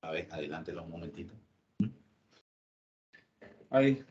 A ver, adelántelo un momentito. Ahí.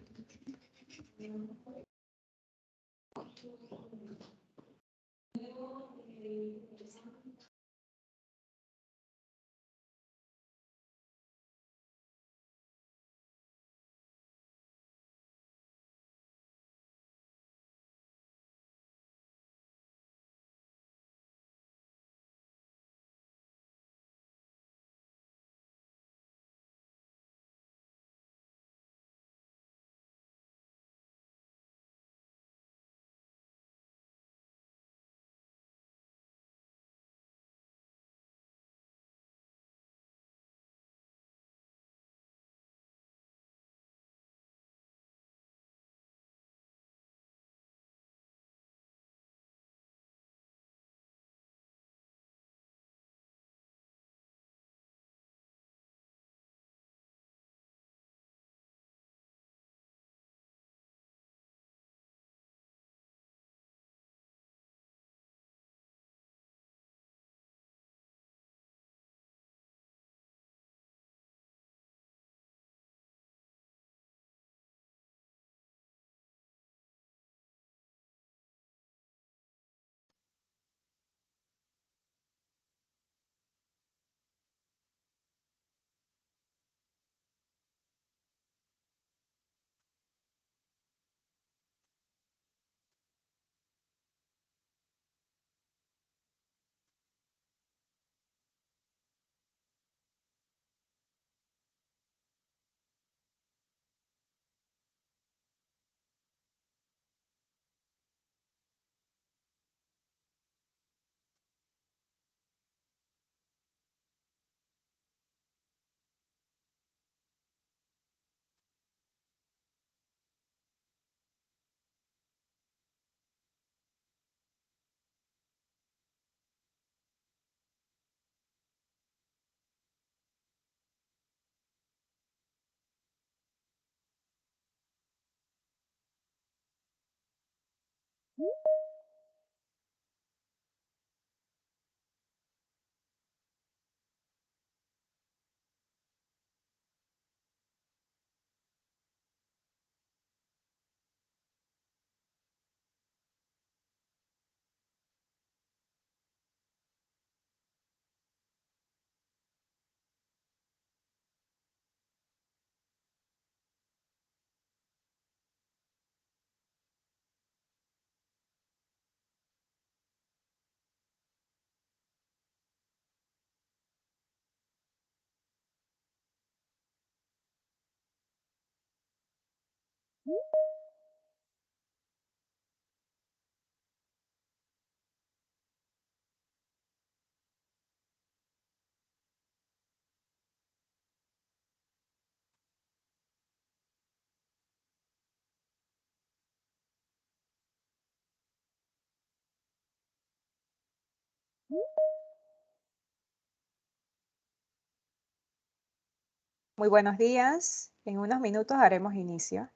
Muy buenos días. En unos minutos haremos inicio.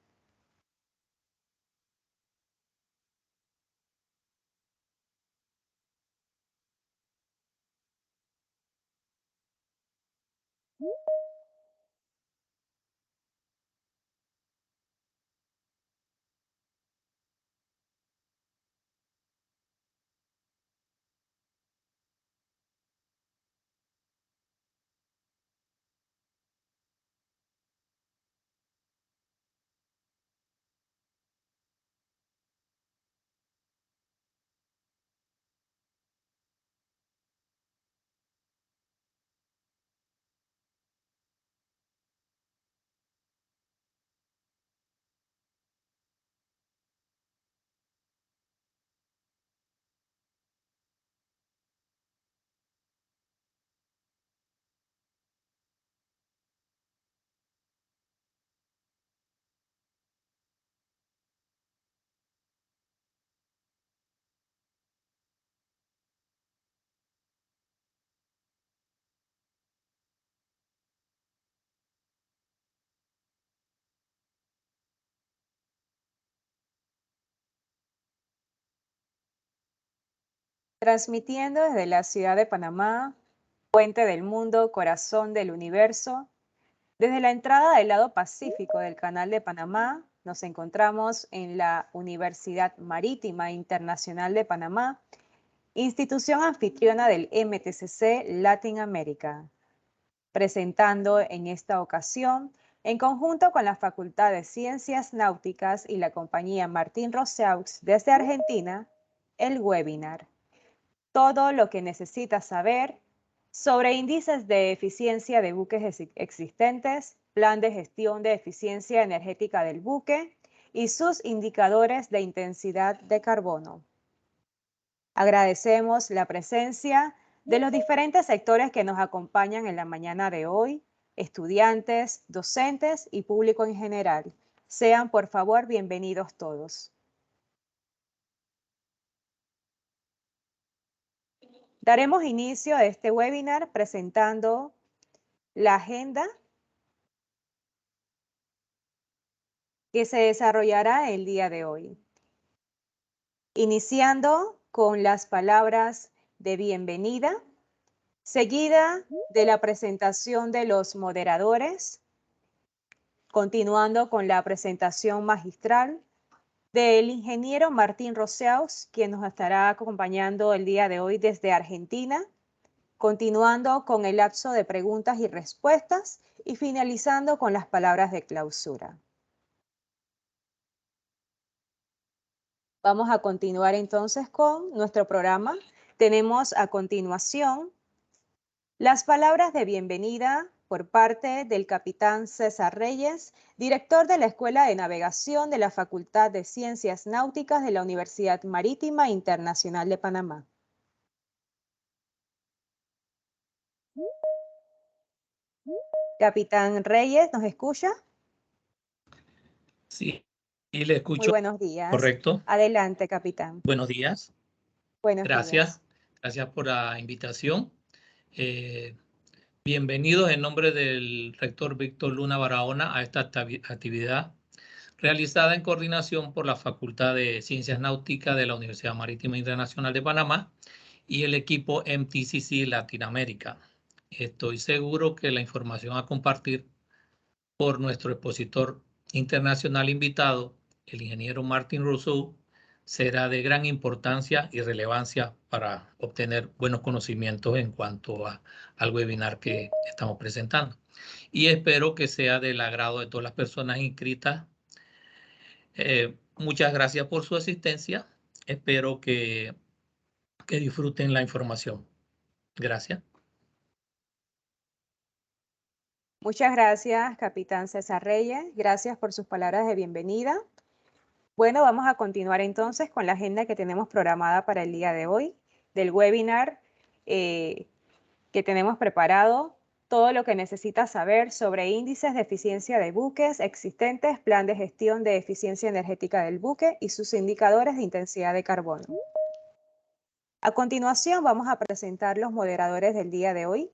Transmitiendo desde la ciudad de Panamá, Puente del mundo, corazón del universo. Desde la entrada del lado pacífico del Canal de Panamá, nos encontramos en la Universidad Marítima Internacional de Panamá, institución anfitriona del MTCC Latin America, presentando en esta ocasión, en conjunto con la Facultad de Ciencias Náuticas y la compañía Martín Roseaux desde Argentina, el webinar Todo lo que necesitas saber sobre índices de eficiencia de buques existentes, plan de gestión de eficiencia energética del buque y sus indicadores de intensidad de carbono. Agradecemos la presencia de los diferentes sectores que nos acompañan en la mañana de hoy, estudiantes, docentes y público en general. Sean por favor bienvenidos todos. Daremos inicio a este webinar presentando la agenda que se desarrollará el día de hoy. Iniciando con las palabras de bienvenida, seguida de la presentación de los moderadores, continuando con la presentación magistral del ingeniero Martín Roseaux, quien nos estará acompañando el día de hoy desde Argentina, continuando con el lapso de preguntas y respuestas y finalizando con las palabras de clausura. Vamos a continuar entonces con nuestro programa. Tenemos a continuación las palabras de bienvenida por parte del capitán César Reyes, director de la Escuela de Navegación de la Facultad de Ciencias Náuticas de la Universidad Marítima Internacional de Panamá. Capitán Reyes, ¿nos escucha? Sí, y le escucho. Muy buenos días. Correcto. Adelante, capitán. Buenos días. Buenos Gracias. días. Gracias por la invitación. Bienvenidos en nombre del rector Víctor Luna Barahona a esta actividad realizada en coordinación por la Facultad de Ciencias Náuticas de la Universidad Marítima Internacional de Panamá y el equipo MTCC Latinoamérica. Estoy seguro que la información a compartir por nuestro expositor internacional invitado, el ingeniero Martín Rousseau, será de gran importancia y relevancia para obtener buenos conocimientos en cuanto al webinar que estamos presentando. Y espero que sea del agrado de todas las personas inscritas. Muchas gracias por su asistencia. Espero que disfruten la información. Gracias. Muchas gracias, capitán César Reyes. Gracias por sus palabras de bienvenida. Bueno, vamos a continuar entonces con la agenda que tenemos programada para el día de hoy, del webinar que tenemos preparado, todo lo que necesitas saber sobre índices de eficiencia de buques existentes, plan de gestión de eficiencia energética del buque y sus indicadores de intensidad de carbono. A continuación vamos a presentar los moderadores del día de hoy,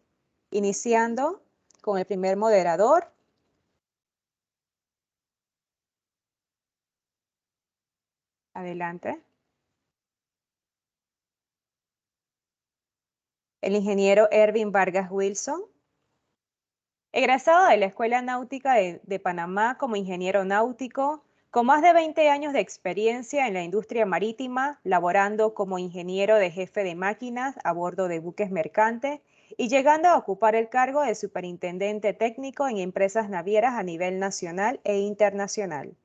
iniciando con el primer moderador, adelante. El ingeniero Erwin Vargas Wilson, egresado de la Escuela Náutica de Panamá como ingeniero náutico, con más de 20 años de experiencia en la industria marítima, laborando como ingeniero de jefe de máquinas a bordo de buques mercantes y llegando a ocupar el cargo de superintendente técnico en empresas navieras a nivel nacional e internacional.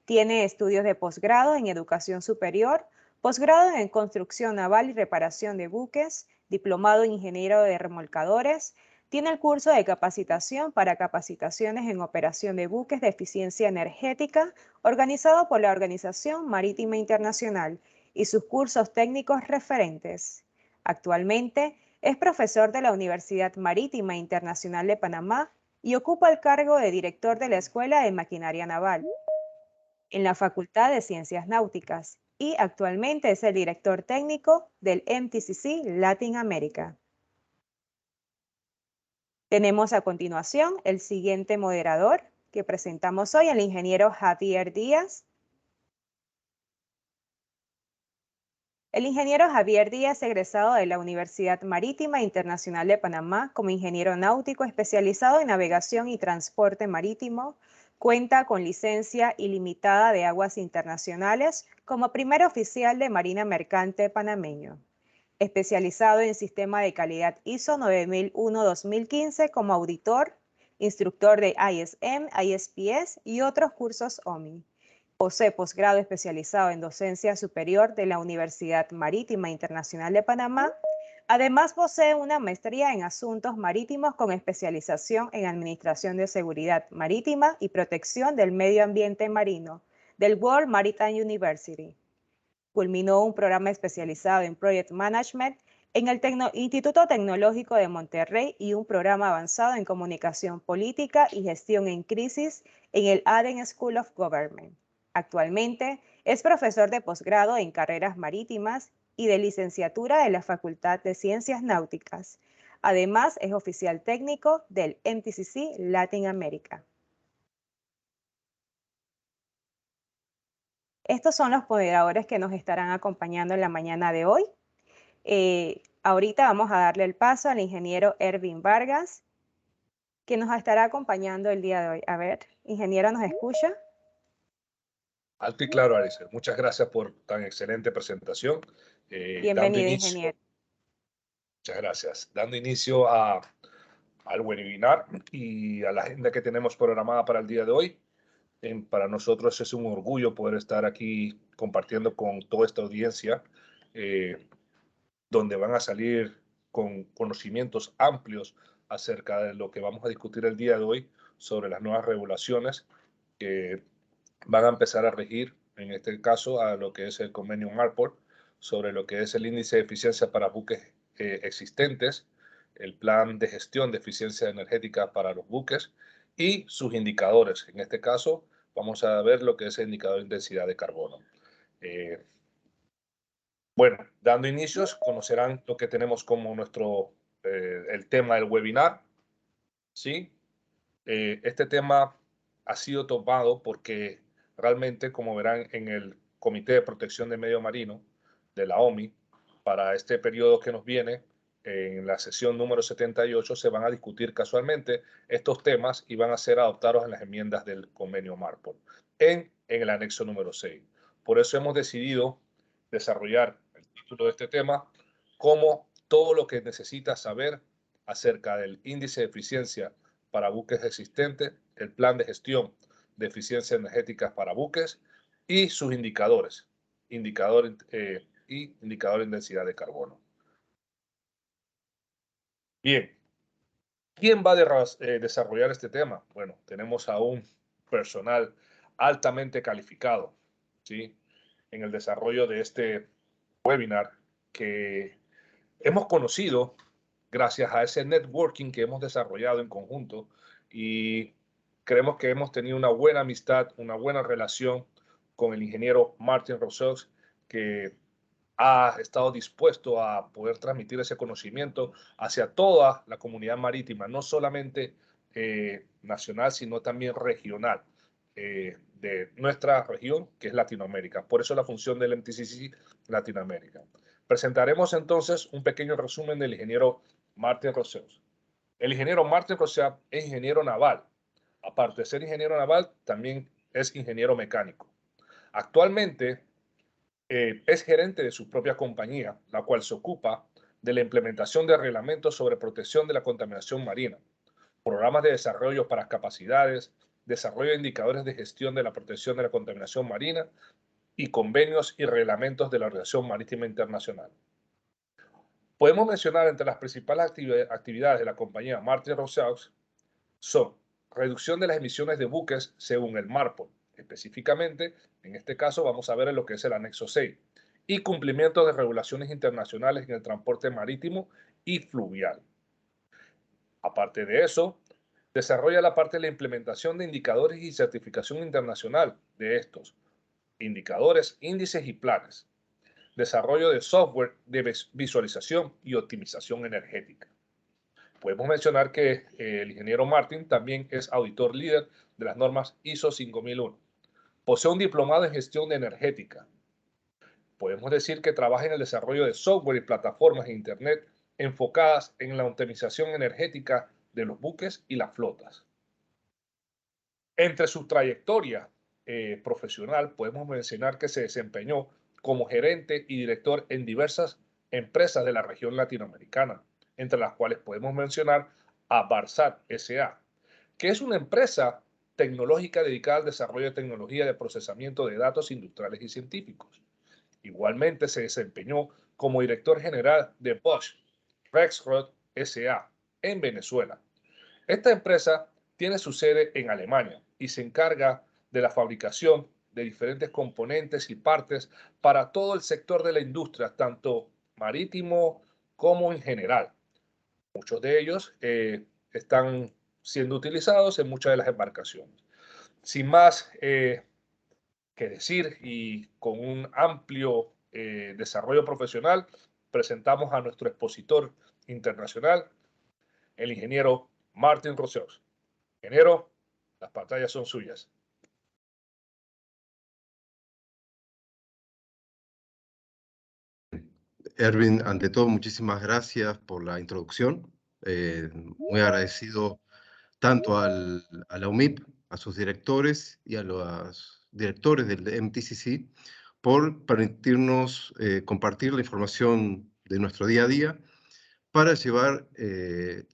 Tiene estudios de posgrado en educación superior, posgrado en construcción naval y reparación de buques, diplomado en ingeniero de remolcadores. Tiene el curso de capacitación para capacitaciones en operación de buques de eficiencia energética, organizado por la Organización Marítima Internacional, y sus cursos técnicos referentes. Actualmente es profesor de la Universidad Marítima Internacional de Panamá y ocupa el cargo de director de la Escuela de Maquinaria Naval en la Facultad de Ciencias Náuticas y actualmente es el director técnico del MTCC Latin America. Tenemos a continuación el siguiente moderador que presentamos hoy, el ingeniero Javier Díaz. El ingeniero Javier Díaz, egresado de la Universidad Marítima Internacional de Panamá como ingeniero náutico especializado en navegación y transporte marítimo, cuenta con licencia ilimitada de aguas internacionales como primer oficial de Marina Mercante panameño, especializado en sistema de calidad ISO 9001-2015 como auditor, instructor de ISM, ISPS y otros cursos OMI. Posee posgrado especializado en docencia superior de la Universidad Marítima Internacional de Panamá. Además, posee una maestría en asuntos marítimos con especialización en administración de seguridad marítima y protección del medio ambiente marino del World Maritime University. Culminó un programa especializado en Project Management en el Instituto Tecnológico de Monterrey y un programa avanzado en comunicación política y gestión en crisis en el Aden School of Government. Actualmente es profesor de posgrado en carreras marítimas y de licenciatura de la Facultad de Ciencias Náuticas. Además, es oficial técnico del MTCC Latin America. Estos son los moderadores que nos estarán acompañando en la mañana de hoy. Ahorita vamos a darle el paso al ingeniero Ervin Vargas, que nos estará acompañando el día de hoy. A ver, ingeniero, ¿nos escucha? Alto y claro, Aricel. Muchas gracias por tan excelente presentación. Bienvenido, ingeniero. Muchas gracias. Dando inicio al webinar y a la agenda que tenemos programada para el día de hoy. Para nosotros es un orgullo poder estar aquí compartiendo con toda esta audiencia, donde van a salir con conocimientos amplios acerca de lo que vamos a discutir el día de hoy sobre las nuevas regulaciones que van a empezar a regir, en este caso, a lo que es el convenio MARPOL, sobre lo que es el índice de eficiencia para buques existentes, el plan de gestión de eficiencia energética para los buques y sus indicadores. En este caso, vamos a ver lo que es el indicador de intensidad de carbono. Bueno, dando inicios, conocerán lo que tenemos como el tema del webinar, ¿sí? Este tema ha sido tomado porque realmente, como verán en el Comité de Protección del Medio Marino de la OMI, para este periodo que nos viene, en la sesión número 78, se van a discutir casualmente estos temas y van a ser adoptados en las enmiendas del convenio MARPOL, en el anexo número 6. Por eso hemos decidido desarrollar el título de este tema como todo lo que necesitas saber acerca del índice de eficiencia para buques existentes, el plan de gestión de eficiencia energética para buques y sus indicadores, indicador de densidad de carbono. Bien, ¿quién va a desarrollar este tema? Bueno, tenemos a un personal altamente calificado, ¿sí?, en el desarrollo de este webinar, que hemos conocido gracias a ese networking que hemos desarrollado en conjunto, y creemos que hemos tenido una buena amistad, una buena relación con el ingeniero Martin Rousseau, que ha estado dispuesto a poder transmitir ese conocimiento hacia toda la comunidad marítima, no solamente nacional, sino también regional, de nuestra región, que es Latinoamérica. Por eso la función del MTCC Latinoamérica. Presentaremos entonces un pequeño resumen del ingeniero Martin Rousseau. El ingeniero Martin Rousseau es ingeniero naval. Aparte de ser ingeniero naval, también es ingeniero mecánico. Actualmente es gerente de su propia compañía, la cual se ocupa de la implementación de reglamentos sobre protección de la contaminación marina, programas de desarrollo para capacidades, desarrollo de indicadores de gestión de la protección de la contaminación marina y convenios y reglamentos de la Organización Marítima Internacional. Podemos mencionar entre las principales actividades de la compañía Martin Rousseau son reducción de las emisiones de buques según el MARPOL. Específicamente, en este caso vamos a ver en lo que es el anexo 6, y cumplimiento de regulaciones internacionales en el transporte marítimo y fluvial. Aparte de eso, desarrolla la parte de la implementación de indicadores y certificación internacional de estos indicadores, índices y planes. Desarrollo de software de visualización y optimización energética. Podemos mencionar que el ingeniero Martin también es auditor líder de las normas ISO 5001. Posee un diplomado en gestión energética. podemos decir que trabaja en el desarrollo de software y plataformas de Internet enfocadas en la optimización energética de los buques y las flotas. Entre su trayectoria profesional, podemos mencionar que se desempeñó como gerente y director en diversas empresas de la región latinoamericana, entre las cuales podemos mencionar a Barsat S.A., que es una empresa tecnológica dedicada al desarrollo de tecnología de procesamiento de datos industriales y científicos. Igualmente se desempeñó como director general de Bosch Rexroth S.A. en Venezuela. Esta empresa tiene su sede en Alemania y se encarga de la fabricación de diferentes componentes y partes para todo el sector de la industria, tanto marítimo como en general. Muchos de ellos están siendo utilizados en muchas de las embarcaciones. Sin más que decir y con un amplio desarrollo profesional, presentamos a nuestro expositor internacional, el ingeniero Martin Rousseau. Ingeniero, las pantallas son suyas. Erwin, ante todo, muchísimas gracias por la introducción. Muy agradecido tanto a la UMIP, a sus directores y a los directores del MTCC por permitirnos compartir la información de nuestro día a día para llevar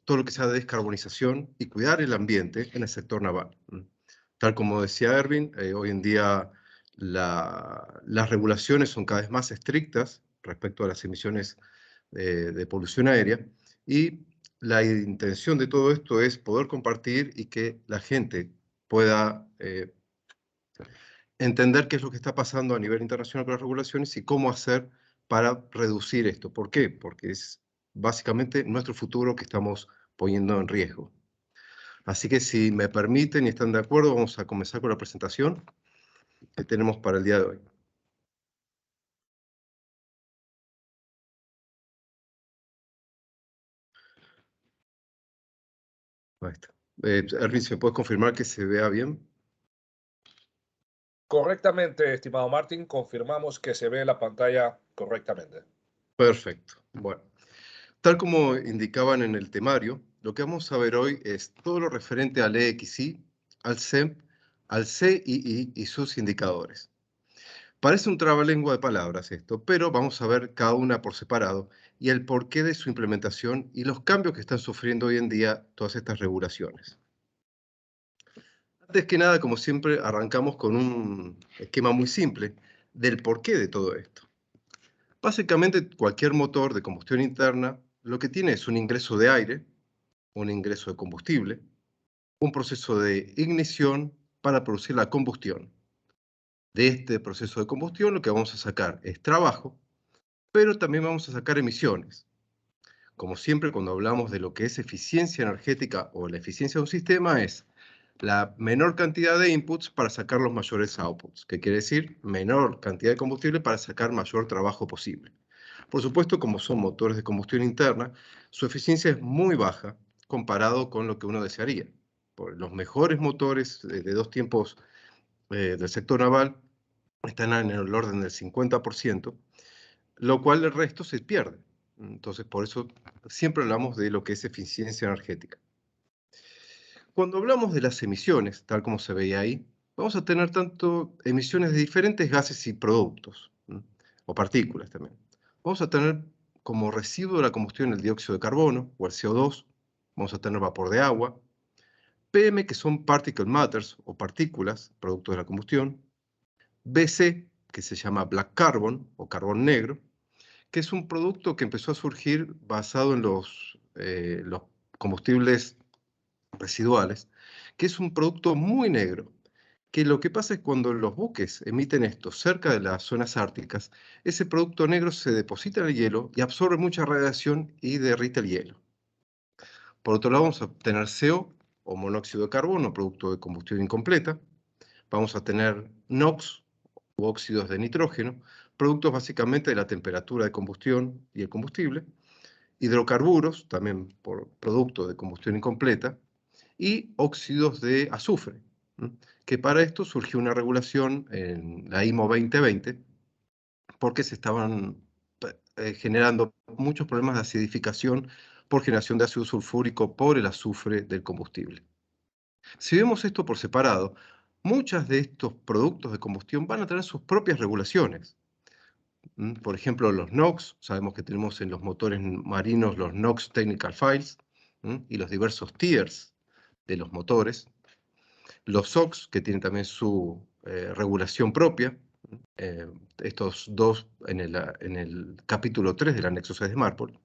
todo lo que sea de descarbonización y cuidar el ambiente en el sector naval. Tal como decía Erwin, hoy en día las regulaciones son cada vez más estrictas respecto a las emisiones de polución aérea, y la intención de todo esto es poder compartir y que la gente pueda entender qué es lo que está pasando a nivel internacional con las regulaciones y cómo hacer para reducir esto. ¿Por qué? Porque es básicamente nuestro futuro que estamos poniendo en riesgo. Así que si me permiten y están de acuerdo, vamos a comenzar con la presentación que tenemos para el día de hoy. Ahí está. Erwin, ¿me puedes confirmar que se vea bien? Correctamente, estimado Martín, confirmamos que se ve la pantalla correctamente. Perfecto. Bueno, tal como indicaban en el temario, lo que vamos a ver hoy es todo lo referente al EXI, al CEM, al CII y sus indicadores. Parece un trabalengua de palabras esto, pero vamos a ver cada una por separado y el porqué de su implementación y los cambios que están sufriendo hoy en día todas estas regulaciones. Antes que nada, como siempre, arrancamos con un esquema muy simple del porqué de todo esto. Básicamente, cualquier motor de combustión interna lo que tiene es un ingreso de aire, un ingreso de combustible, un proceso de ignición para producir la combustión. De este proceso de combustión lo que vamos a sacar es trabajo, pero también vamos a sacar emisiones. Como siempre, cuando hablamos de lo que es eficiencia energética o la eficiencia de un sistema, es la menor cantidad de inputs para sacar los mayores outputs, que quiere decir menor cantidad de combustible para sacar mayor trabajo posible. Por supuesto, como son motores de combustión interna, su eficiencia es muy baja comparado con lo que uno desearía. Por los mejores motores de dos tiempos del sector naval están en el orden del 50%, lo cual el resto se pierde. Entonces, por eso siempre hablamos de lo que es eficiencia energética. Cuando hablamos de las emisiones, tal como se veía ahí, vamos a tener tanto emisiones de diferentes gases y productos, o partículas también. Vamos a tener como residuo de la combustión el dióxido de carbono, o el CO2, vamos a tener vapor de agua, PM, que son particle matters, o partículas, productos de la combustión, BC, que se llama black carbon, o carbón negro, que es un producto que empezó a surgir basado en los combustibles residuales, que es un producto muy negro, que lo que pasa es cuando los buques emiten esto cerca de las zonas árticas, ese producto negro se deposita en el hielo y absorbe mucha radiación y derrite el hielo. Por otro lado, vamos a tener CO, o monóxido de carbono, producto de combustión incompleta. Vamos a tener NOx, u óxidos de nitrógeno, productos básicamente de la temperatura de combustión y el combustible. Hidrocarburos, también por producto de combustión incompleta, y óxidos de azufre, que para esto surgió una regulación en la IMO 2020 porque se estaban generando muchos problemas de acidificación por generación de ácido sulfúrico por el azufre del combustible. Si vemos esto por separado, muchos de estos productos de combustión van a tener sus propias regulaciones. Por ejemplo, los NOx, sabemos que tenemos en los motores marinos los NOx Technical Files y los diversos tiers de los motores. Los SOx, que tienen también su regulación propia, estos dos en el capítulo 3 del anexo 6 de MARPOL.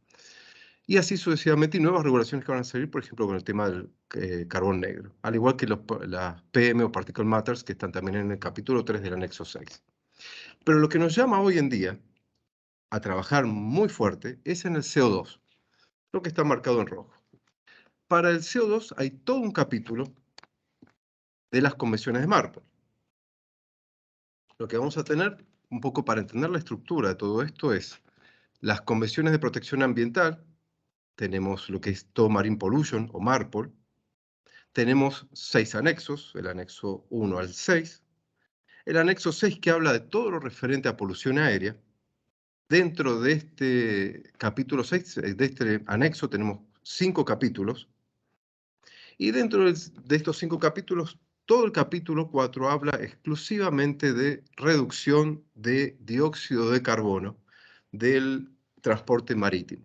Y así sucesivamente, y nuevas regulaciones que van a salir, por ejemplo, con el tema del carbón negro, al igual que las PM o Particle Matters, que están también en el capítulo 3 del anexo 6. Pero lo que nos llama hoy en día a trabajar muy fuerte es en el CO2, lo que está marcado en rojo. Para el CO2 hay todo un capítulo de las convenciones de MARPOL. Lo que vamos a tener, un poco para entender la estructura de todo esto, es las convenciones de protección ambiental. Tenemos lo que es todo Marine Pollution o MARPOL. Tenemos 6 anexos, el anexo 1 al 6. El anexo 6 que habla de todo lo referente a polución aérea. Dentro de este capítulo 6, de este anexo, tenemos 5 capítulos. Y dentro de estos 5 capítulos, todo el capítulo 4 habla exclusivamente de reducción de dióxido de carbono del transporte marítimo.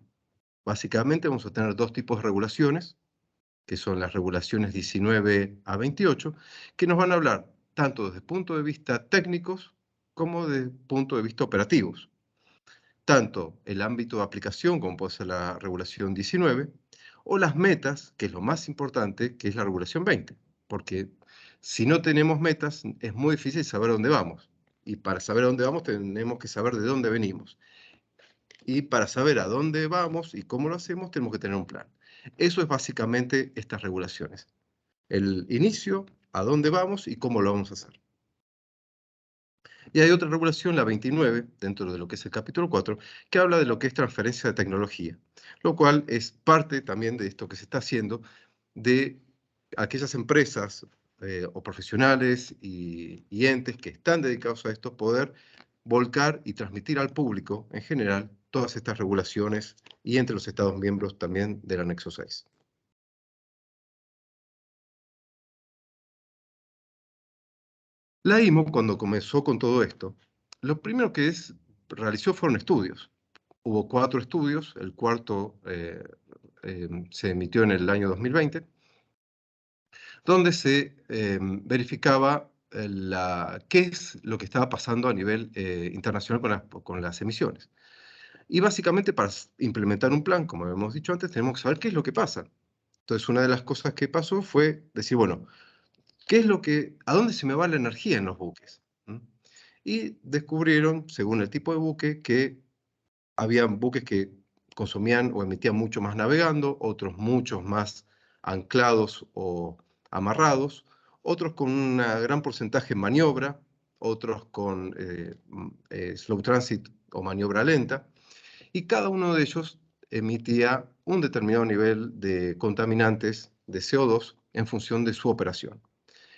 Básicamente vamos a tener dos tipos de regulaciones, que son las regulaciones 19 a 28, que nos van a hablar tanto desde el punto de vista técnicos como desde el punto de vista operativos. Tanto el ámbito de aplicación, como puede ser la regulación 19, o las metas, que es lo más importante, que es la regulación 20. Porque si no tenemos metas, es muy difícil saber dónde vamos. Y para saber a dónde vamos, tenemos que saber de dónde venimos. Y para saber a dónde vamos y cómo lo hacemos, tenemos que tener un plan. Eso es básicamente estas regulaciones. El inicio, a dónde vamos y cómo lo vamos a hacer. Y hay otra regulación, la 29, dentro de lo que es el capítulo 4, que habla de lo que es transferencia de tecnología, lo cual es parte también de esto que se está haciendo de aquellas empresas o profesionales y entes que están dedicados a esto, poder volcar y transmitir al público en general todas estas regulaciones y entre los Estados miembros también del anexo 6. La IMO, cuando comenzó con todo esto, lo primero que realizó fueron estudios. Hubo 4 estudios, el cuarto se emitió en el año 2020, donde se verificaba qué es lo que estaba pasando a nivel internacional con las emisiones. Y básicamente para implementar un plan, como hemos dicho antes, tenemos que saber qué es lo que pasa. Entonces una de las cosas que pasó fue decir, bueno, ¿a dónde se me va la energía en los buques? Y descubrieron, según el tipo de buque, que habían buques que consumían o emitían mucho más navegando, otros muchos más anclados o amarrados, otros con un gran porcentaje en maniobra, otros con slow transit o maniobra lenta, y cada uno de ellos emitía un determinado nivel de contaminantes de CO2 en función de su operación.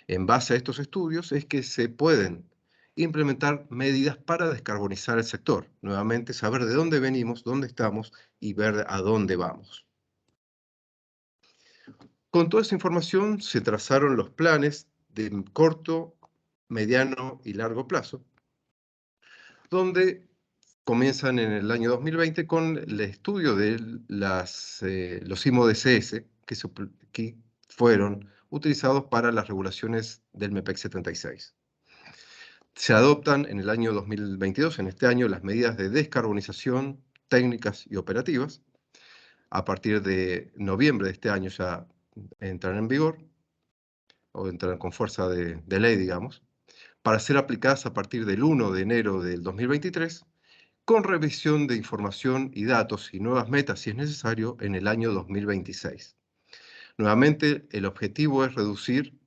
En base a estos estudios es que se pueden implementar medidas para descarbonizar el sector. Nuevamente, saber de dónde venimos, dónde estamos y ver a dónde vamos. Con toda esa información se trazaron los planes de corto, mediano y largo plazo, donde comienzan en el año 2020 con el estudio de los IMO-DCS que fueron utilizados para las regulaciones del MEPEC 76. Se adoptan en el año 2022, en este año, las medidas de descarbonización técnicas y operativas. A partir de noviembre de este año ya entran en vigor, o entran con fuerza de ley, digamos, para ser aplicadas a partir del 1 de enero del 2023, con revisión de información y datos y nuevas metas, si es necesario, en el año 2026. Nuevamente, el objetivo es reducir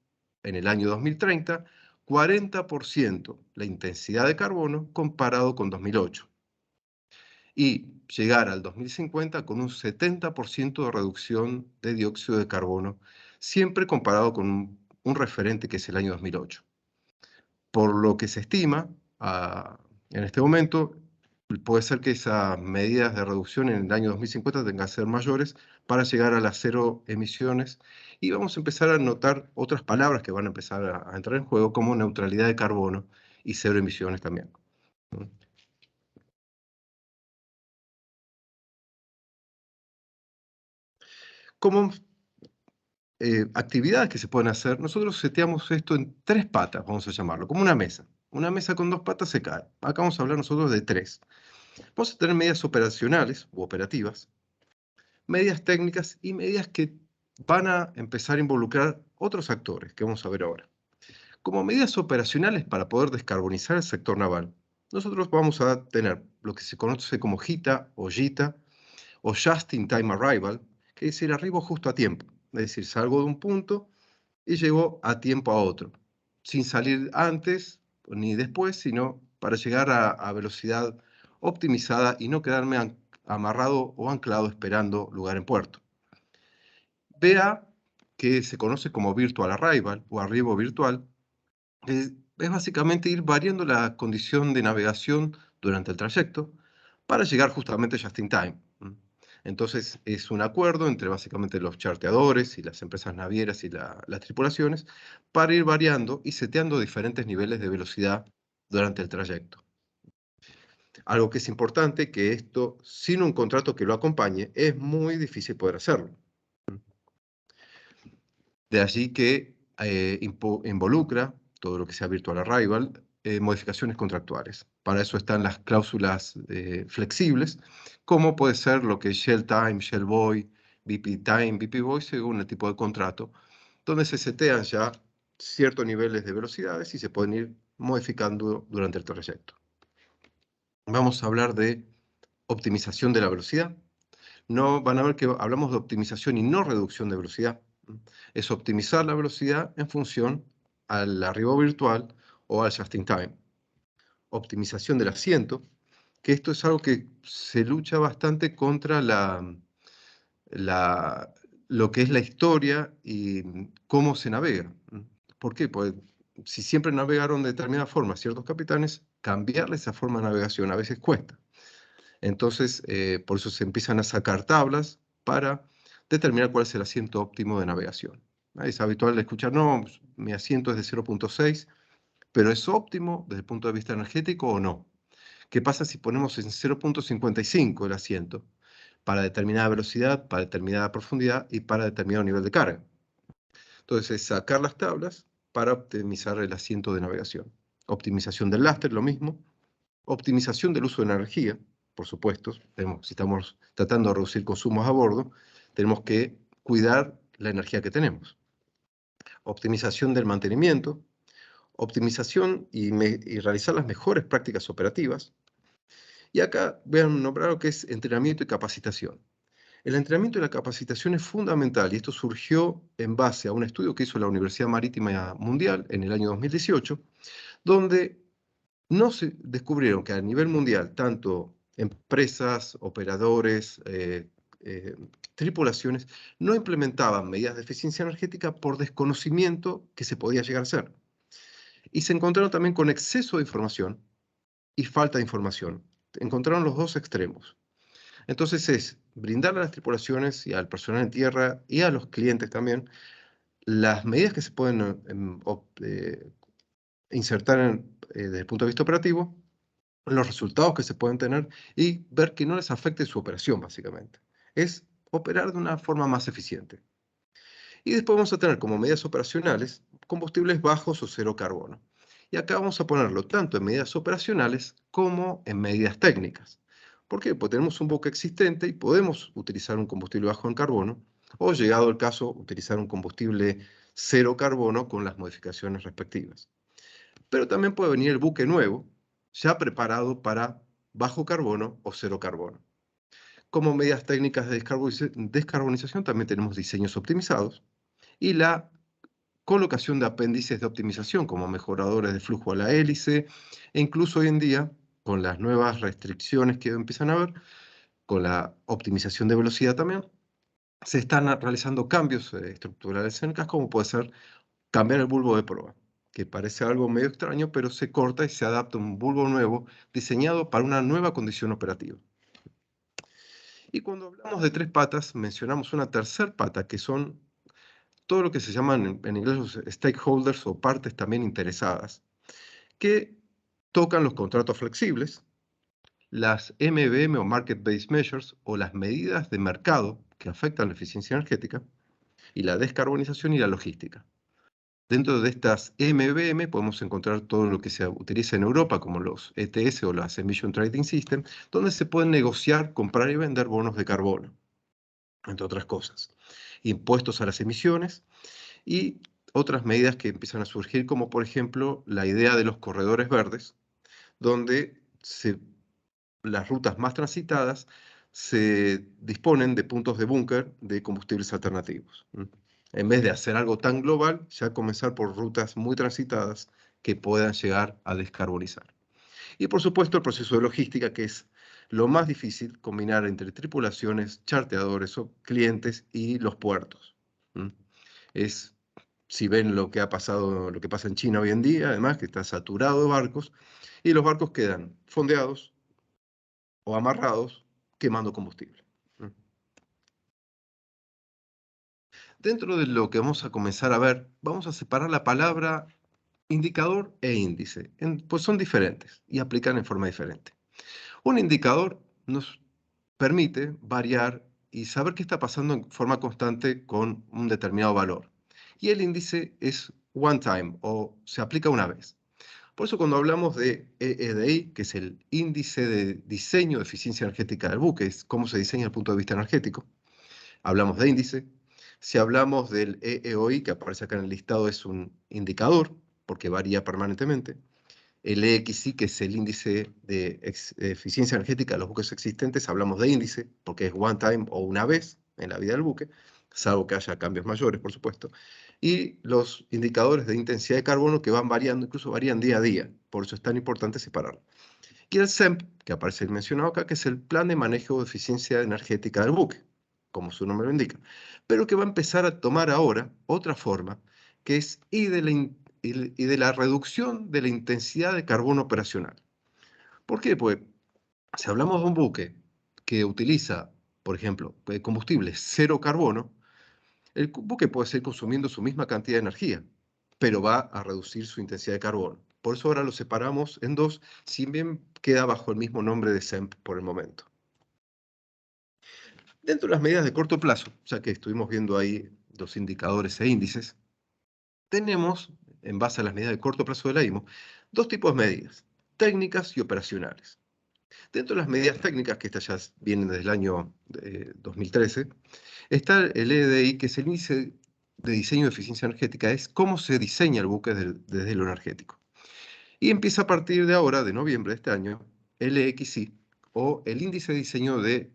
en el año 2030 40% la intensidad de carbono comparado con 2008 y llegar al 2050 con un 70% de reducción de dióxido de carbono, siempre comparado con un referente que es el año 2008. Por lo que se estima en este momento, puede ser que esas medidas de reducción en el año 2050 tengan que ser mayores para llegar a las 0 emisiones. Y vamos a empezar a notar otras palabras que van a empezar a entrar en juego, como neutralidad de carbono y 0 emisiones también. Como actividades que se pueden hacer, nosotros seteamos esto en 3 patas, vamos a llamarlo, como una mesa. Una mesa con 2 patas se cae. Acá vamos a hablar nosotros de 3. Vamos a tener medidas operacionales u operativas, medidas técnicas y medidas que van a empezar a involucrar otros actores, que vamos a ver ahora. Como medidas operacionales para poder descarbonizar el sector naval, nosotros vamos a tener lo que se conoce como JITA o JITA, o Just in Time Arrival, que es decir, arribo justo a tiempo. Es decir, salgo de un punto y llego a tiempo a otro, sin salir antes ni después, sino para llegar a velocidad optimizada y no quedarme amarrado o anclado esperando lugar en puerto. VA, que se conoce como Virtual Arrival o arribo virtual, es básicamente ir variando la condición de navegación durante el trayecto para llegar justamente just in time. Entonces es un acuerdo entre básicamente los charteadores y las empresas navieras y las tripulaciones para ir variando y seteando diferentes niveles de velocidad durante el trayecto. Algo que es importante, que esto, sin un contrato que lo acompañe, es muy difícil poder hacerlo. De allí que involucra todo lo que sea Virtual Arrival, modificaciones contractuales. Para eso están las cláusulas flexibles, como puede ser lo que es Shell Time, Shell Buoy, BP Time, BP Buoy, según el tipo de contrato, donde se setean ya ciertos niveles de velocidades y se pueden ir modificando durante el trayecto. Vamos a hablar de optimización de la velocidad. No van a ver que hablamos de optimización y no reducción de velocidad. Es optimizar la velocidad en función al arribo virtual o al just in time. Optimización del asiento, que esto es algo que se lucha bastante contra lo que es la historia y cómo se navega. ¿Por qué? Pues si siempre navegaron de determinada forma ciertos capitanes, cambiarle esa forma de navegación a veces cuesta. Entonces, por eso se empiezan a sacar tablas para determinar cuál es el asiento óptimo de navegación. Es habitual escuchar, no, mi asiento es de 0.6, pero ¿es óptimo desde el punto de vista energético o no? ¿Qué pasa si ponemos en 0.55 el asiento para determinada velocidad, para determinada profundidad y para determinado nivel de carga? Entonces, es sacar las tablas para optimizar el asiento de navegación. Optimización del lastre, lo mismo. Optimización del uso de energía, por supuesto. Si estamos tratando de reducir consumos a bordo, tenemos que cuidar la energía que tenemos. Optimización del mantenimiento, optimización y realizar las mejores prácticas operativas. Y acá voy a nombrar lo que es entrenamiento y capacitación. El entrenamiento y la capacitación es fundamental y esto surgió en base a un estudio que hizo la Universidad Marítima Mundial en el año 2018, donde no se descubrieron que a nivel mundial, tanto empresas, operadores, tripulaciones, no implementaban medidas de eficiencia energética por desconocimiento que se podía llegar a hacer. Y se encontraron también con exceso de información y falta de información. Encontraron los dos extremos. Entonces es brindar a las tripulaciones y al personal en tierra y a los clientes también las medidas que se pueden insertar desde el punto de vista operativo, los resultados que se pueden tener y ver que no les afecte su operación, básicamente. Es operar de una forma más eficiente. Y después vamos a tener como medidas operacionales combustibles bajos o cero carbono. Y acá vamos a ponerlo tanto en medidas operacionales como en medidas técnicas. ¿Por qué? Porque tenemos un buque existente y podemos utilizar un combustible bajo en carbono o, llegado el caso, utilizar un combustible cero carbono con las modificaciones respectivas. Pero también puede venir el buque nuevo, ya preparado para bajo carbono o cero carbono. Como medidas técnicas de descarbonización también tenemos diseños optimizados y la colocación de apéndices de optimización como mejoradores de flujo a la hélice e incluso hoy en día, con las nuevas restricciones que empiezan a haber, con la optimización de velocidad también, se están realizando cambios estructurales en el casco, como puede ser cambiar el bulbo de proa. que parece algo medio extraño, pero se corta y se adapta a un bulbo nuevo diseñado para una nueva condición operativa. Y cuando hablamos de 3 patas, mencionamos una tercera pata, que son todo lo que se llaman en inglés los stakeholders o partes también interesadas, que tocan los contratos flexibles, las MBM o Market Based Measures o las medidas de mercado que afectan la eficiencia energética, y la descarbonización y la logística. Dentro de estas MBM podemos encontrar todo lo que se utiliza en Europa, como los ETS o las Emission Trading System, donde se pueden negociar, comprar y vender bonos de carbono, entre otras cosas. Impuestos a las emisiones y otras medidas que empiezan a surgir, como por ejemplo la idea de los corredores verdes, donde las rutas más transitadas se disponen de puntos de búnker de combustibles alternativos. En vez de hacer algo tan global, ya comenzar por rutas muy transitadas que puedan llegar a descarbonizar. Y por supuesto el proceso de logística, que es lo más difícil, combinar entre tripulaciones, charteadores o clientes y los puertos. Si ven lo que ha pasado, lo que pasa en China hoy en día, además que está saturado de barcos, y los barcos quedan fondeados o amarrados quemando combustible. Dentro de lo que vamos a comenzar a ver, vamos a separar la palabra indicador e índice, pues son diferentes y aplican en forma diferente. Un indicador nos permite variar y saber qué está pasando en forma constante con un determinado valor. Y el índice es one time o se aplica una vez. Por eso cuando hablamos de EEDI, que es el índice de diseño de eficiencia energética del buque, es cómo se diseña desde el punto de vista energético, hablamos de índice. Si hablamos del EEOI, que aparece acá en el listado, es un indicador, porque varía permanentemente. El EXI, que es el índice de eficiencia energética de los buques existentes, hablamos de índice, porque es one time o una vez en la vida del buque, salvo que haya cambios mayores, por supuesto. Y los indicadores de intensidad de carbono que van variando, incluso varían día a día, por eso es tan importante separarlo. Y el SEMP, que aparece mencionado acá, que es el Plan de Manejo de Eficiencia Energética del Buque, como su nombre lo indica, pero que va a empezar a tomar ahora otra forma, que es y de la reducción de la intensidad de carbono operacional. ¿Por qué? Pues si hablamos de un buque que utiliza, por ejemplo, combustible cero carbono, el buque puede seguir consumiendo su misma cantidad de energía, pero va a reducir su intensidad de carbono. Por eso ahora lo separamos en dos, si bien queda bajo el mismo nombre de SEMP por el momento. Dentro de las medidas de corto plazo, ya que estuvimos viendo ahí los indicadores e índices, tenemos, en base a las medidas de corto plazo de la IMO, dos tipos de medidas, técnicas y operacionales. Dentro de las medidas técnicas, que estas ya vienen desde el año 2013, está el EDI, que es el índice de diseño de eficiencia energética, es cómo se diseña el buque desde lo energético. Y empieza a partir de ahora, de noviembre de este año, el EXI, o el índice de diseño de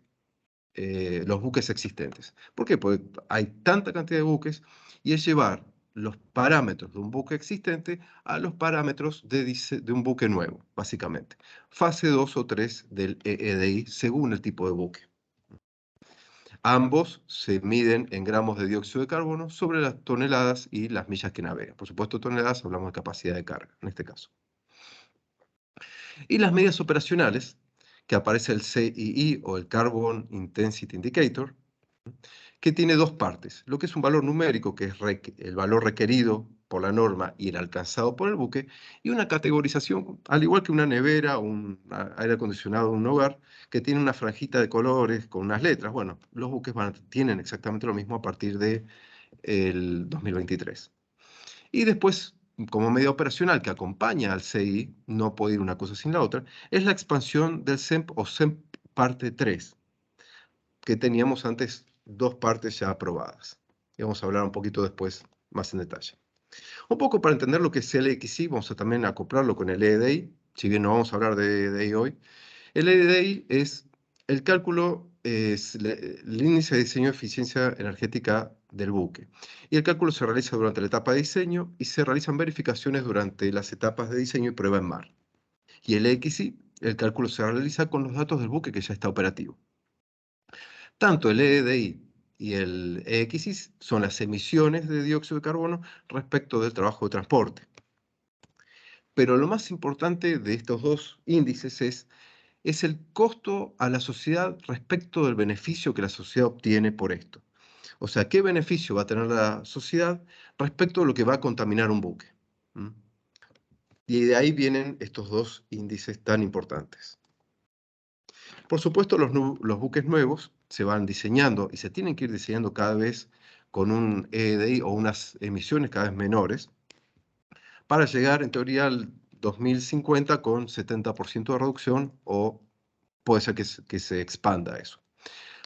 los buques existentes. ¿Por qué? Porque hay tanta cantidad de buques y es llevar los parámetros de un buque existente a los parámetros de un buque nuevo, básicamente. Fase 2 o 3 del EEDI, según el tipo de buque. Ambos se miden en gramos de dióxido de carbono sobre las toneladas y las millas que navegan. Por supuesto, toneladas, hablamos de capacidad de carga, en este caso. Y las medidas operacionales, que aparece el CII o el Carbon Intensity Indicator, que tiene dos partes. Lo que es un valor numérico, que es el valor requerido por la norma y el alcanzado por el buque, y una categorización, al igual que una nevera o un aire acondicionado de un hogar, que tiene una franjita de colores con unas letras. Bueno, los buques tienen exactamente lo mismo a partir del 2023. Y después, como medida operacional que acompaña al CI, no puede ir una cosa sin la otra, es la expansión del SEMP o SEMP parte 3, que teníamos antes dos partes ya aprobadas. Y vamos a hablar un poquito después más en detalle. Un poco para entender lo que es el EXI, vamos a también acoplarlo con el EEDI, si bien no vamos a hablar de EEDI hoy. El EEDI es el cálculo, es el índice de diseño de eficiencia energética del buque. Y el cálculo se realiza durante la etapa de diseño y se realizan verificaciones durante las etapas de diseño y prueba en mar. Y el EXI, el cálculo se realiza con los datos del buque que ya está operativo. Tanto el EEDI y el EXI son las emisiones de dióxido de carbono respecto del trabajo de transporte. pero lo más importante de estos dos índices es el costo a la sociedad respecto del beneficio que la sociedad obtiene por esto. O sea, ¿qué beneficio va a tener la sociedad respecto a lo que va a contaminar un buque? ¿Mm? Y de ahí vienen estos dos índices tan importantes. Por supuesto, los buques nuevos se van diseñando y se tienen que ir diseñando cada vez con un EEDI o unas emisiones cada vez menores para llegar, en teoría, al 2050 con 70% de reducción, o puede ser que se expanda eso.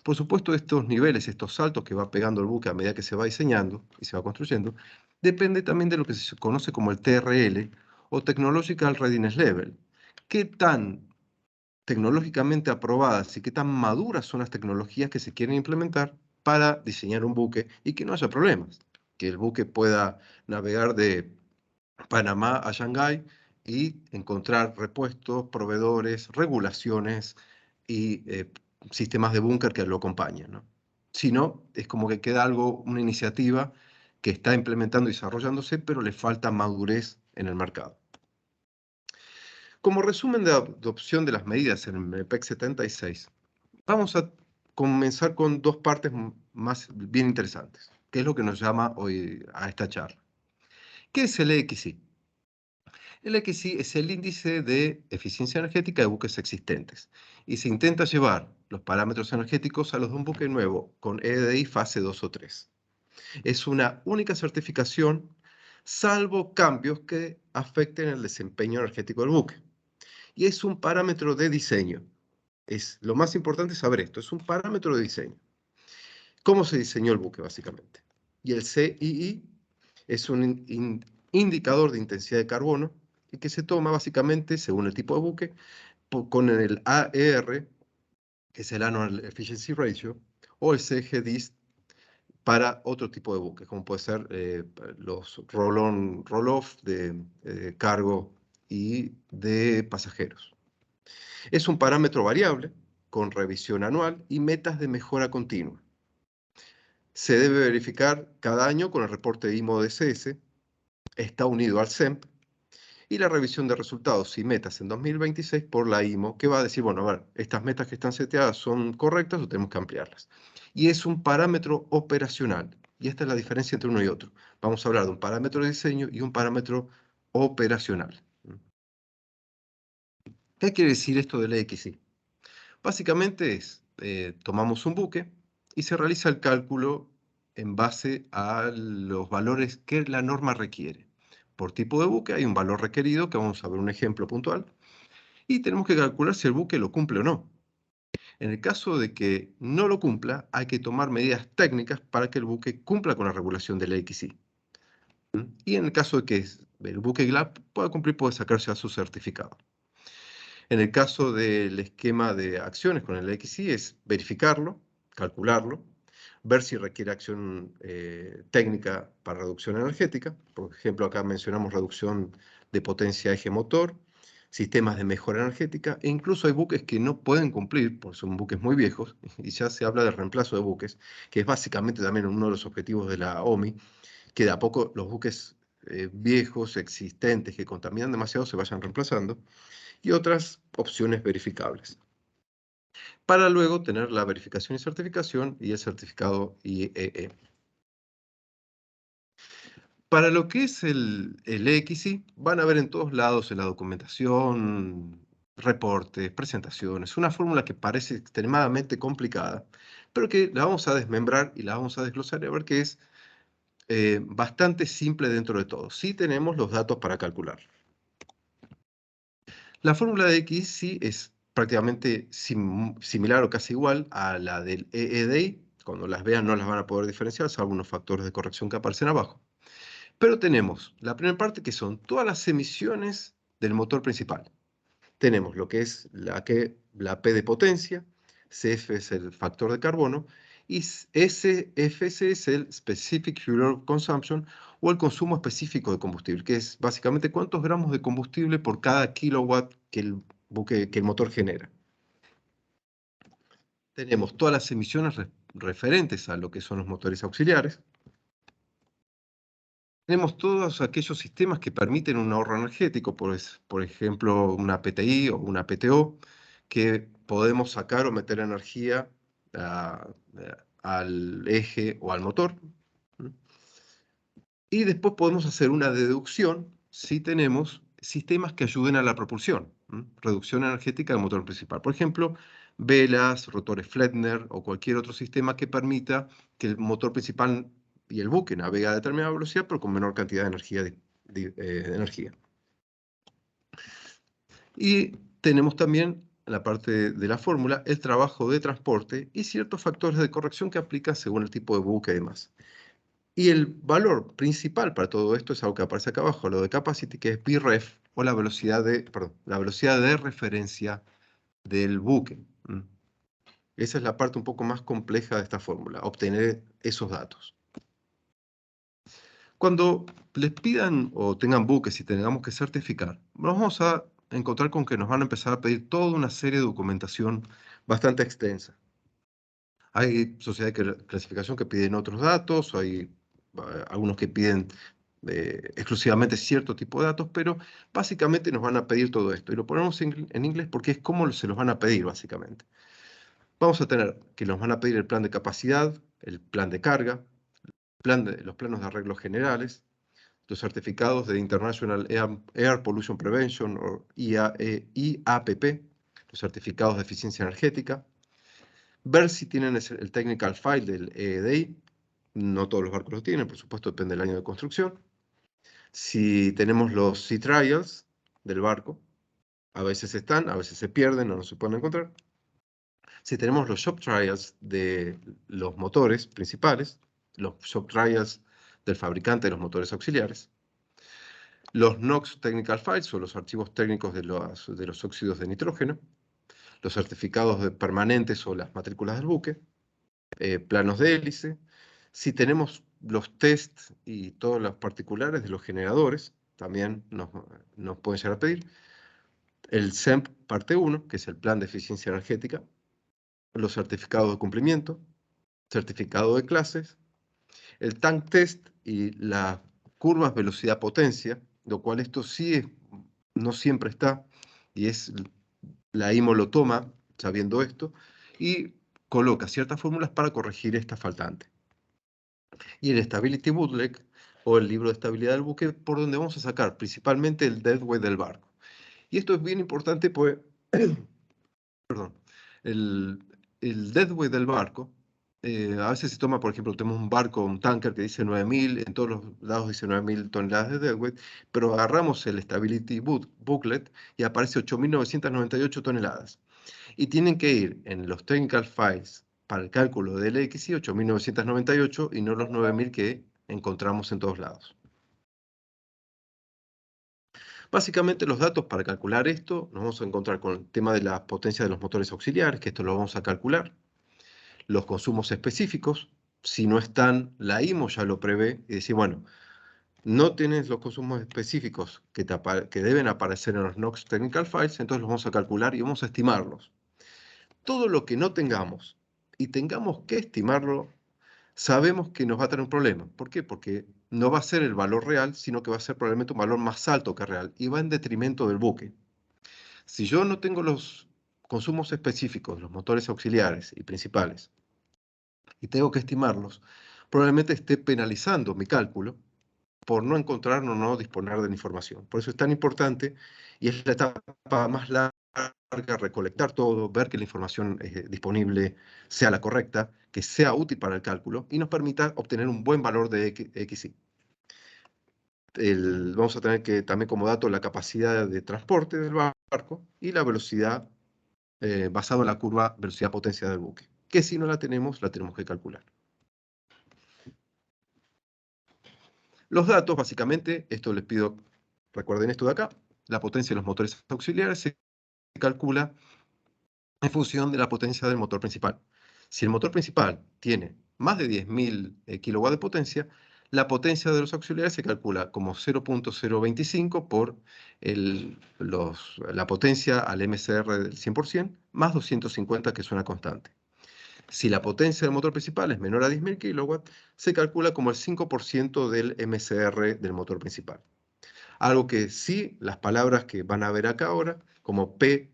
Por supuesto, estos niveles, estos saltos que va pegando el buque a medida que se va diseñando y se va construyendo, depende también de lo que se conoce como el TRL o Technological Readiness Level. ¿Qué tan tecnológicamente aprobadas y qué tan maduras son las tecnologías que se quieren implementar para diseñar un buque y que no haya problemas? Que el buque pueda navegar de Panamá a Shanghái y encontrar repuestos, proveedores, regulaciones y sistemas de búnker que lo acompañen, ¿no? Si no, es como que queda algo, una iniciativa que está implementando y desarrollándose, pero le falta madurez en el mercado. Como resumen de adopción de las medidas en el MEPEC 76, vamos a comenzar con dos partes más bien interesantes, que es lo que nos llama hoy a esta charla. ¿Qué es el EXI? El EXI es el índice de eficiencia energética de buques existentes y se intenta llevar los parámetros energéticos a los de un buque nuevo con EDI fase 2 o 3. Es una única certificación, salvo cambios que afecten el desempeño energético del buque. Y es un parámetro de diseño. Lo más importante es saber esto, es un parámetro de diseño. ¿Cómo se diseñó el buque, básicamente? Y el CII es un indicador de intensidad de carbono y que se toma básicamente, según el tipo de buque, con el AER, que es el Annual Efficiency Ratio, o el CGDIS para otro tipo de buques, como puede ser los roll-on, roll-off de cargo y de pasajeros. Es un parámetro variable, con revisión anual y metas de mejora continua. Se debe verificar cada año con el reporte de IMO-DCS, está unido al CEMP, y la revisión de resultados y metas en 2026 por la IMO, que va a decir, bueno, a ver, estas metas que están seteadas son correctas o tenemos que ampliarlas. Y es un parámetro operacional, y esta es la diferencia entre uno y otro. Vamos a hablar de un parámetro de diseño y un parámetro operacional. ¿Qué quiere decir esto del EXI? Básicamente tomamos un buque y se realiza el cálculo en base a los valores que la norma requiere. Por tipo de buque hay un valor requerido, que vamos a ver un ejemplo puntual, y tenemos que calcular si el buque lo cumple o no. En el caso de que no lo cumpla, hay que tomar medidas técnicas para que el buque cumpla con la regulación del EXI. Y en el caso de que el buque GLAP pueda cumplir, puede sacarse a su certificado. En el caso del esquema de acciones con el EXI es verificarlo, calcularlo, ver si requiere acción técnica para reducción energética. Por ejemplo, acá mencionamos reducción de potencia eje motor, sistemas de mejora energética, e incluso hay buques que no pueden cumplir, porque son buques muy viejos, y ya se habla de reemplazo de buques, que es básicamente también uno de los objetivos de la OMI, que de a poco los buques viejos, existentes, que contaminan demasiado, se vayan reemplazando, y otras opciones verificables, para luego tener la verificación y certificación y el certificado IEE. Para lo que es el EXI, van a ver en todos lados en la documentación, reportes, presentaciones, una fórmula que parece extremadamente complicada, pero que la vamos a desmembrar y la vamos a desglosar y a ver que es bastante simple dentro de todo. Sí tenemos los datos para calcular. La fórmula de EXI es prácticamente similar o casi igual a la del EEDI. Cuando las vean no las van a poder diferenciar, salvo unos factores de corrección que aparecen abajo. Pero tenemos la primera parte, que son todas las emisiones del motor principal. Tenemos lo que es la P de potencia, CF es el factor de carbono, y SFC es el Specific Fuel Consumption, o el consumo específico de combustible, que es básicamente cuántos gramos de combustible por cada kilowatt que el motor genera. Tenemos todas las emisiones referentes a lo que son los motores auxiliares. tenemos todos aquellos sistemas que permiten un ahorro energético, por ejemplo, una PTI o una PTO, que podemos sacar o meter energía al eje o al motor. Y después podemos hacer una deducción si tenemos sistemas que ayuden a la propulsión, reducción energética del motor principal. Por ejemplo, velas, rotores Flettner o cualquier otro sistema que permita que el motor principal y el buque navegue a determinada velocidad, pero con menor cantidad de energía. Y tenemos también, en la parte de la fórmula, el trabajo de transporte y ciertos factores de corrección que aplican según el tipo de buque y demás. Y el valor principal para todo esto es algo que aparece acá abajo, lo de capacity, que es Vref, o la velocidad de referencia del buque. Esa es la parte un poco más compleja de esta fórmula, obtener esos datos. Cuando les pidan o tengan buques y tengamos que certificar, nos vamos a encontrar con que nos van a empezar a pedir toda una serie de documentación bastante extensa. Hay sociedades de clasificación que piden otros datos, hay algunos que piden exclusivamente cierto tipo de datos, pero básicamente nos van a pedir todo esto. Y lo ponemos en inglés porque es como se los van a pedir, básicamente. Vamos a tener que nos van a pedir el plan de capacidad, el plan de carga, los planos de arreglos generales, los certificados de International Air Pollution Prevention o IAPP, los certificados de eficiencia energética, ver si tienen el technical file del EEDI, no todos los barcos lo tienen, por supuesto depende del año de construcción. Si tenemos los sea trials del barco, a veces están, a veces se pierden o no se pueden encontrar. Si tenemos los shop trials de los motores principales, los shop trials del fabricante de los motores auxiliares, los NOx Technical Files o los archivos técnicos de los óxidos de nitrógeno, los certificados permanentes o las matrículas del buque, planos de hélice, si tenemos los tests y todos los particulares de los generadores, también nos pueden llegar a pedir, el SEMP parte 1, que es el plan de eficiencia energética, los certificados de cumplimiento, certificado de clases, el tank test y las curvas velocidad-potencia, lo cual esto sí no siempre está, y la IMO lo toma sabiendo esto, y coloca ciertas fórmulas para corregir esta faltante. Y el Stability Booklet, o el libro de estabilidad del buque, por donde vamos a sacar principalmente el deadweight del barco. Y esto es bien importante, pues, perdón, el deadweight del barco, a veces se toma, por ejemplo, tenemos un barco, un tanker que dice 9.000, en todos los lados dice 9.000 toneladas de deadweight, pero agarramos el Stability Booklet y aparece 8.998 toneladas. Y tienen que ir en los technical files para el cálculo del LXI 8.998 y no los 9.000 que encontramos en todos lados. Básicamente los datos para calcular esto, nos vamos a encontrar con el tema de la potencia de los motores auxiliares, que esto lo vamos a calcular. Los consumos específicos, si no están, la IMO ya lo prevé y dice, bueno, no tienes los consumos específicos que deben aparecer en los NOx Technical Files, entonces los vamos a calcular y vamos a estimarlos. Todo lo que no tengamos y tengamos que estimarlo, sabemos que nos va a tener un problema. ¿Por qué? Porque no va a ser el valor real, sino que va a ser probablemente un valor más alto que real y va en detrimento del buque. Si yo no tengo los consumos específicos, los motores auxiliares y principales, y tengo que estimarlos, probablemente esté penalizando mi cálculo por no encontrar o no disponer de la información. Por eso es tan importante y es la etapa más larga, recolectar todo, ver que la información disponible sea la correcta, que sea útil para el cálculo y nos permita obtener un buen valor de XI. Vamos a tener que también como dato la capacidad de transporte del barco y la velocidad basado en la curva velocidad-potencia del buque, que si no la tenemos que calcular. Los datos, básicamente, esto les pido, recuerden esto de acá, la potencia de los motores auxiliares se calcula en función de la potencia del motor principal. Si el motor principal tiene más de 10.000 kilowatts de potencia, la potencia de los auxiliares se calcula como 0.025 por la potencia al MCR del 100%, más 250, que es una constante. Si la potencia del motor principal es menor a 10.000 kW, se calcula como el 5% del MCR del motor principal. Algo que sí, las palabras que van a ver acá ahora, como PAE,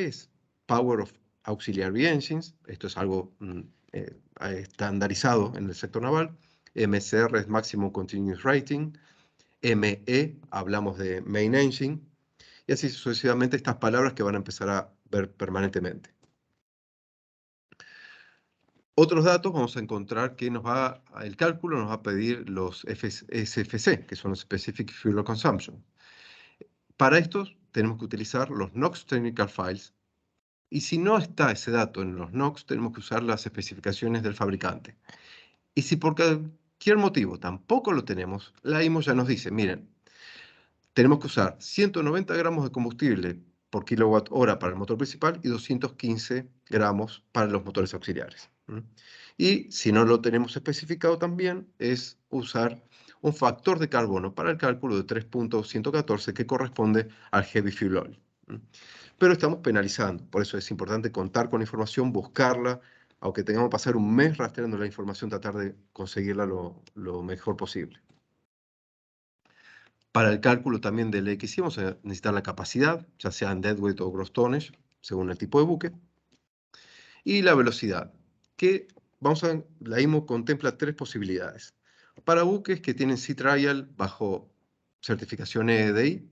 es Power of Auxiliary Engines, esto es algo estandarizado en el sector naval. MCR es Maximum Continuous Rating. ME, hablamos de Main Engine. Y así sucesivamente estas palabras que van a empezar a ver permanentemente. Otros datos vamos a encontrar que el cálculo nos va a pedir los SFC, que son los Specific Fuel Consumption. Para estos tenemos que utilizar los NOx Technical Files, y si no está ese dato en los NOx, tenemos que usar las especificaciones del fabricante. Y si por cualquier motivo tampoco lo tenemos, la IMO ya nos dice, miren, tenemos que usar 190 gramos de combustible por kilowatt hora para el motor principal y 215 gramos para los motores auxiliares. Y si no lo tenemos especificado también, es usar un factor de carbono para el cálculo de 3.114 que corresponde al Heavy Fuel Oil. Pero estamos penalizando, por eso es importante contar con la información, buscarla, aunque tengamos que pasar un mes rastreando la información, tratar de conseguirla lo mejor posible. Para el cálculo también del EXI vamos a necesitar la capacidad, ya sea en deadweight o gross tonnage, según el tipo de buque. Y la velocidad, que la IMO contempla 3 posibilidades. Para buques que tienen Sea Trial bajo certificación EEDI,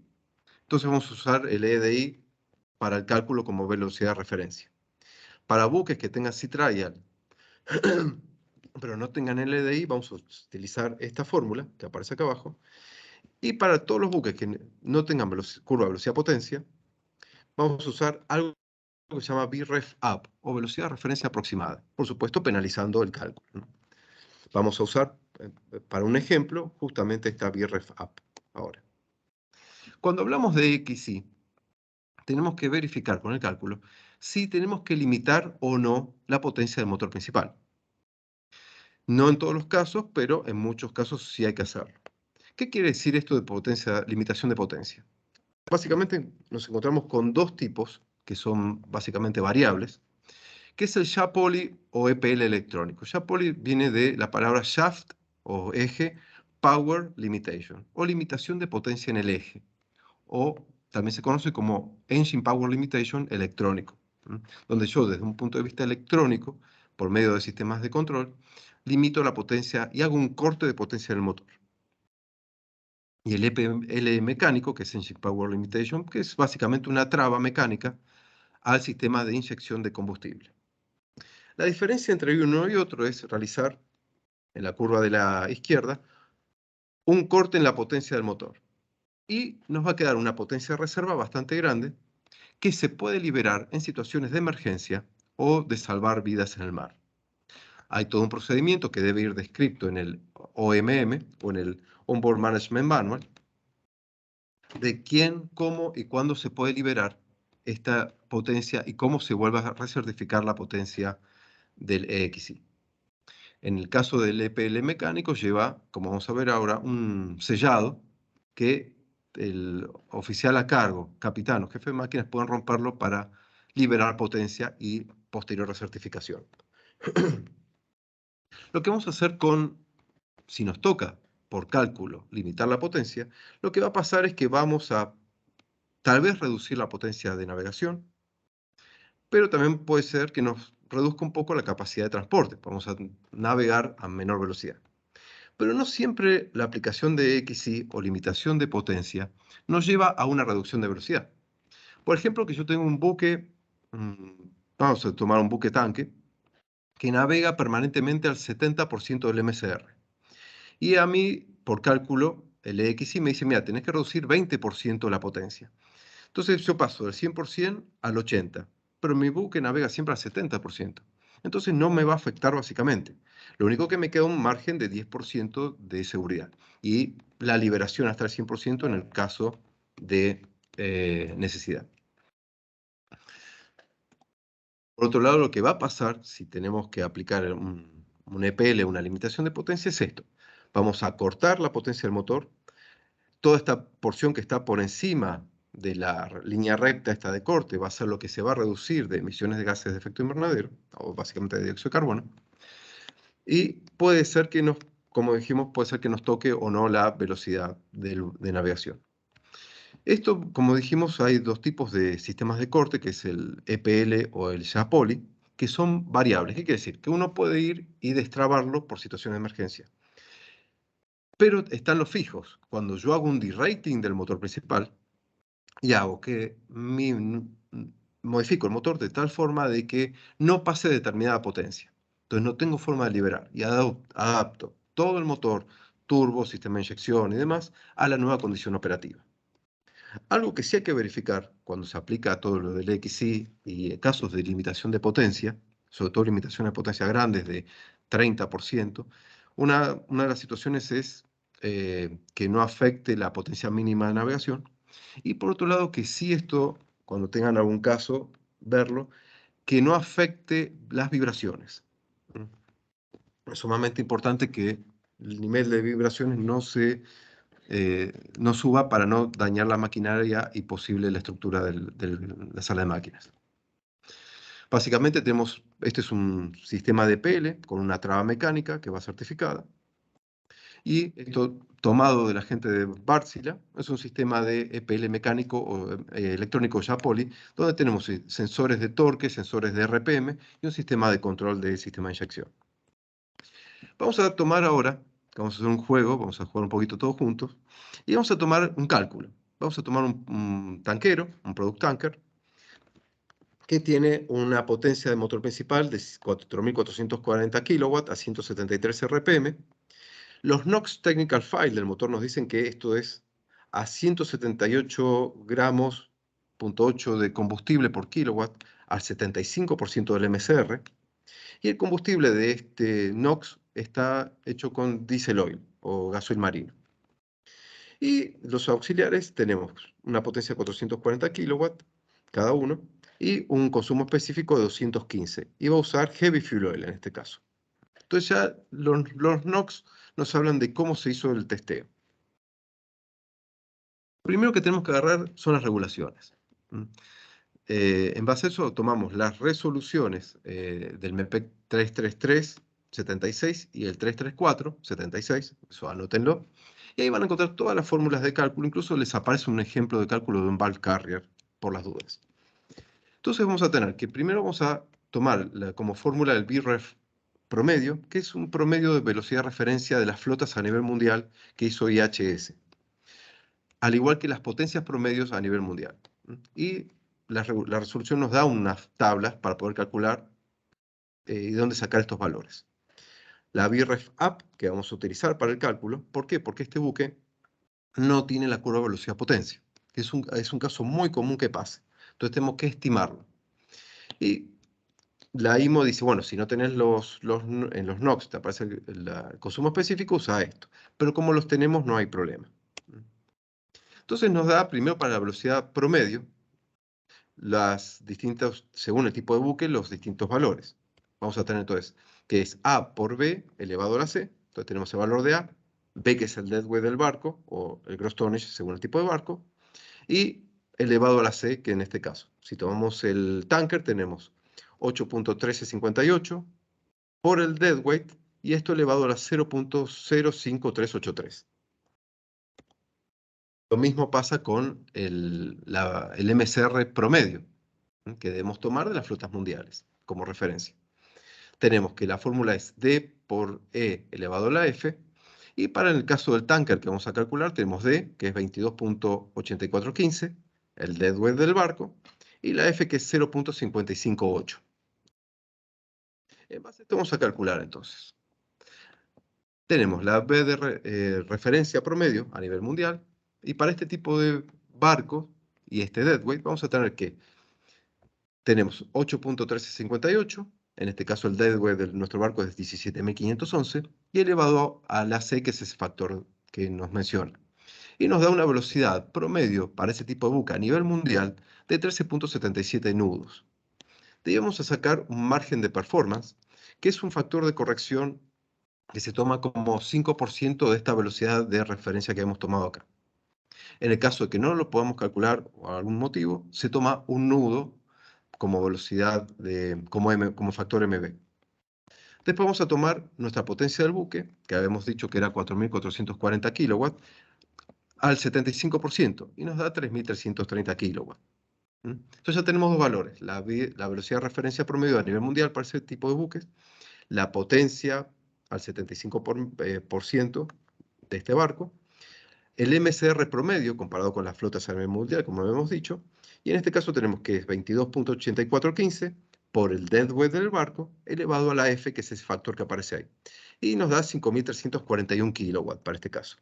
entonces vamos a usar el EEDI para el cálculo como velocidad de referencia. Para buques que tengan Sea Trial, pero no tengan el EEDI, vamos a utilizar esta fórmula que aparece acá abajo. Y para todos los buques que no tengan curva de velocidad-potencia, vamos a usar algo que se llama VREF-up, o velocidad de referencia aproximada, por supuesto penalizando el cálculo, ¿no? Vamos a usar, para un ejemplo, justamente esta VREF-up ahora. Cuando hablamos de XY, tenemos que verificar con el cálculo si tenemos que limitar o no la potencia del motor principal. No en todos los casos, pero en muchos casos sí hay que hacerlo. ¿Qué quiere decir esto de limitación de potencia? Básicamente nos encontramos con dos tipos que son básicamente variables, que es el SHA-Poly o EPL electrónico. SHA-Poly viene de la palabra shaft o eje, power limitation, o limitación de potencia en el eje, o también se conoce como engine power limitation electrónico, donde yo desde un punto de vista electrónico, por medio de sistemas de control, limito la potencia y hago un corte de potencia del motor. Y el EPL mecánico, que es Engine Power Limitation, que es básicamente una traba mecánica al sistema de inyección de combustible. La diferencia entre uno y otro es realizar, en la curva de la izquierda, un corte en la potencia del motor. Y nos va a quedar una potencia de reserva bastante grande que se puede liberar en situaciones de emergencia o de salvar vidas en el mar. Hay todo un procedimiento que debe ir descrito en el OMM o en el Onboard Management Manual, de quién, cómo y cuándo se puede liberar esta potencia y cómo se vuelve a recertificar la potencia del EXI. En el caso del EPL mecánico lleva, como vamos a ver ahora, un sellado que el oficial a cargo, capitán o jefe de máquinas pueden romperlo para liberar potencia y posterior recertificación. Lo que vamos a hacer si nos toca por cálculo limitar la potencia, lo que va a pasar es que vamos a tal vez reducir la potencia de navegación, pero también puede ser que nos reduzca un poco la capacidad de transporte. Vamos a navegar a menor velocidad. Pero no siempre la aplicación de XY o limitación de potencia nos lleva a una reducción de velocidad. Por ejemplo, que yo tengo un buque, vamos a tomar un buque tanque, que navega permanentemente al 70% del MCR. Y a mí, por cálculo, el EXI me dice, mira, tenés que reducir 20% la potencia. Entonces yo paso del 100% al 80%, pero mi buque navega siempre al 70%. Entonces no me va a afectar básicamente. Lo único que me queda un margen de 10% de seguridad y la liberación hasta el 100% en el caso de necesidad. Por otro lado, lo que va a pasar si tenemos que aplicar un EPL, una limitación de potencia, es esto. Vamos a cortar la potencia del motor. Toda esta porción que está por encima de la línea recta esta de corte va a ser lo que se va a reducir de emisiones de gases de efecto invernadero, o básicamente de dióxido de carbono, y puede ser que nos, como dijimos, puede ser que nos toque o no la velocidad de navegación. Esto, como dijimos, hay dos tipos de sistemas de corte, que es el EPL o el JAPOLI, que son variables. ¿Qué quiere decir? Que uno puede ir y destrabarlo por situación de emergencia. Pero están los fijos. Cuando yo hago un derating del motor principal y hago que modifico el motor de tal forma de que no pase determinada potencia. Entonces no tengo forma de liberar y adapto todo el motor, turbo, sistema de inyección y demás a la nueva condición operativa. Algo que sí hay que verificar cuando se aplica a todo lo del XY y casos de limitación de potencia, sobre todo limitaciones de potencia grandes de 30%, una de las situaciones es que no afecte la potencia mínima de navegación. Y por otro lado, que sí esto, cuando tengan algún caso, verlo, que no afecte las vibraciones. Es sumamente importante que el nivel de vibraciones no suba para no dañar la maquinaria y posible la estructura de la sala de máquinas. Básicamente este es un sistema de PL con una traba mecánica que va certificada. Y esto tomado de la gente de Wärtsilä, es un sistema de EPL mecánico o electrónico JAPOLI, donde tenemos sensores de torque, sensores de RPM y un sistema de control del sistema de inyección. Vamos a tomar ahora, vamos a hacer un juego, vamos a jugar un poquito todos juntos, y vamos a tomar un cálculo. Vamos a tomar un tanquero, un product tanker, que tiene una potencia de motor principal de 4.440 kW a 173 RPM. Los NOx Technical File del motor nos dicen que esto es a 178 gramos, .8 de combustible por kilowatt, al 75% del MCR. Y el combustible de este NOx está hecho con diesel oil o gasoil marino. Y los auxiliares tenemos una potencia de 440 kW cada uno y un consumo específico de 215. Y va a usar heavy fuel oil en este caso. Entonces ya los NOx nos hablan de cómo se hizo el testeo. Lo primero que tenemos que agarrar son las regulaciones. En base a eso tomamos las resoluciones del MEPEC 333-76 y el 334-76, eso anótenlo, y ahí van a encontrar todas las fórmulas de cálculo, incluso les aparece un ejemplo de cálculo de un bulk carrier, por las dudas. Entonces vamos a tener que primero vamos a tomar como fórmula el VREF promedio, que es un promedio de velocidad de referencia de las flotas a nivel mundial que hizo IHS, al igual que las potencias promedios a nivel mundial. Y la resolución nos da unas tablas para poder calcular de dónde sacar estos valores. La VREF App que vamos a utilizar para el cálculo, ¿por qué? Porque este buque no tiene la curva de velocidad-potencia, que es un caso muy común que pase. Entonces tenemos que estimarlo. Y la IMO dice, bueno, si no tenés en los NOx, te aparece el consumo específico, usa esto. Pero como los tenemos, no hay problema. Entonces nos da, primero para la velocidad promedio, las distintas, según el tipo de buque, los distintos valores. Vamos a tener entonces, que es A por B elevado a la C. Entonces tenemos el valor de A, B que es el deadweight del barco, o el gross tonnage según el tipo de barco, y elevado a la C, que en este caso. Si tomamos el tanker, tenemos 8.1358 por el deadweight, y esto elevado a la 0.05383. Lo mismo pasa con el MCR promedio, que debemos tomar de las flotas mundiales como referencia. Tenemos que la fórmula es D por E elevado a la F, y para el caso del tanker que vamos a calcular, tenemos D, que es 22.8415, el deadweight del barco, y la F, que es 0.558. En base a esto vamos a calcular entonces. Tenemos la B de referencia promedio a nivel mundial, y para este tipo de barcos y este deadweight vamos a tener que tenemos 8.1358, en este caso el deadweight de nuestro barco es 17.511, y elevado a la C, que es ese factor que nos menciona. Y nos da una velocidad promedio para ese tipo de buque a nivel mundial de 13.77 nudos. Debemos sacar un margen de performance, que es un factor de corrección que se toma como 5% de esta velocidad de referencia que hemos tomado acá. En el caso de que no lo podamos calcular por algún motivo, se toma un nudo como velocidad, como factor MB. Después vamos a tomar nuestra potencia del buque, que habíamos dicho que era 4.440 kilowatts, al 75%, y nos da 3.330 kilowatts. Entonces ya tenemos dos valores, la velocidad de referencia promedio a nivel mundial para ese tipo de buques, la potencia al 75% de este barco, el MCR promedio comparado con las flotas a nivel mundial, como habíamos dicho, y en este caso tenemos que es 22.8415 por el deadweight del barco elevado a la F, que es ese factor que aparece ahí, y nos da 5.341 kilowatts para este caso.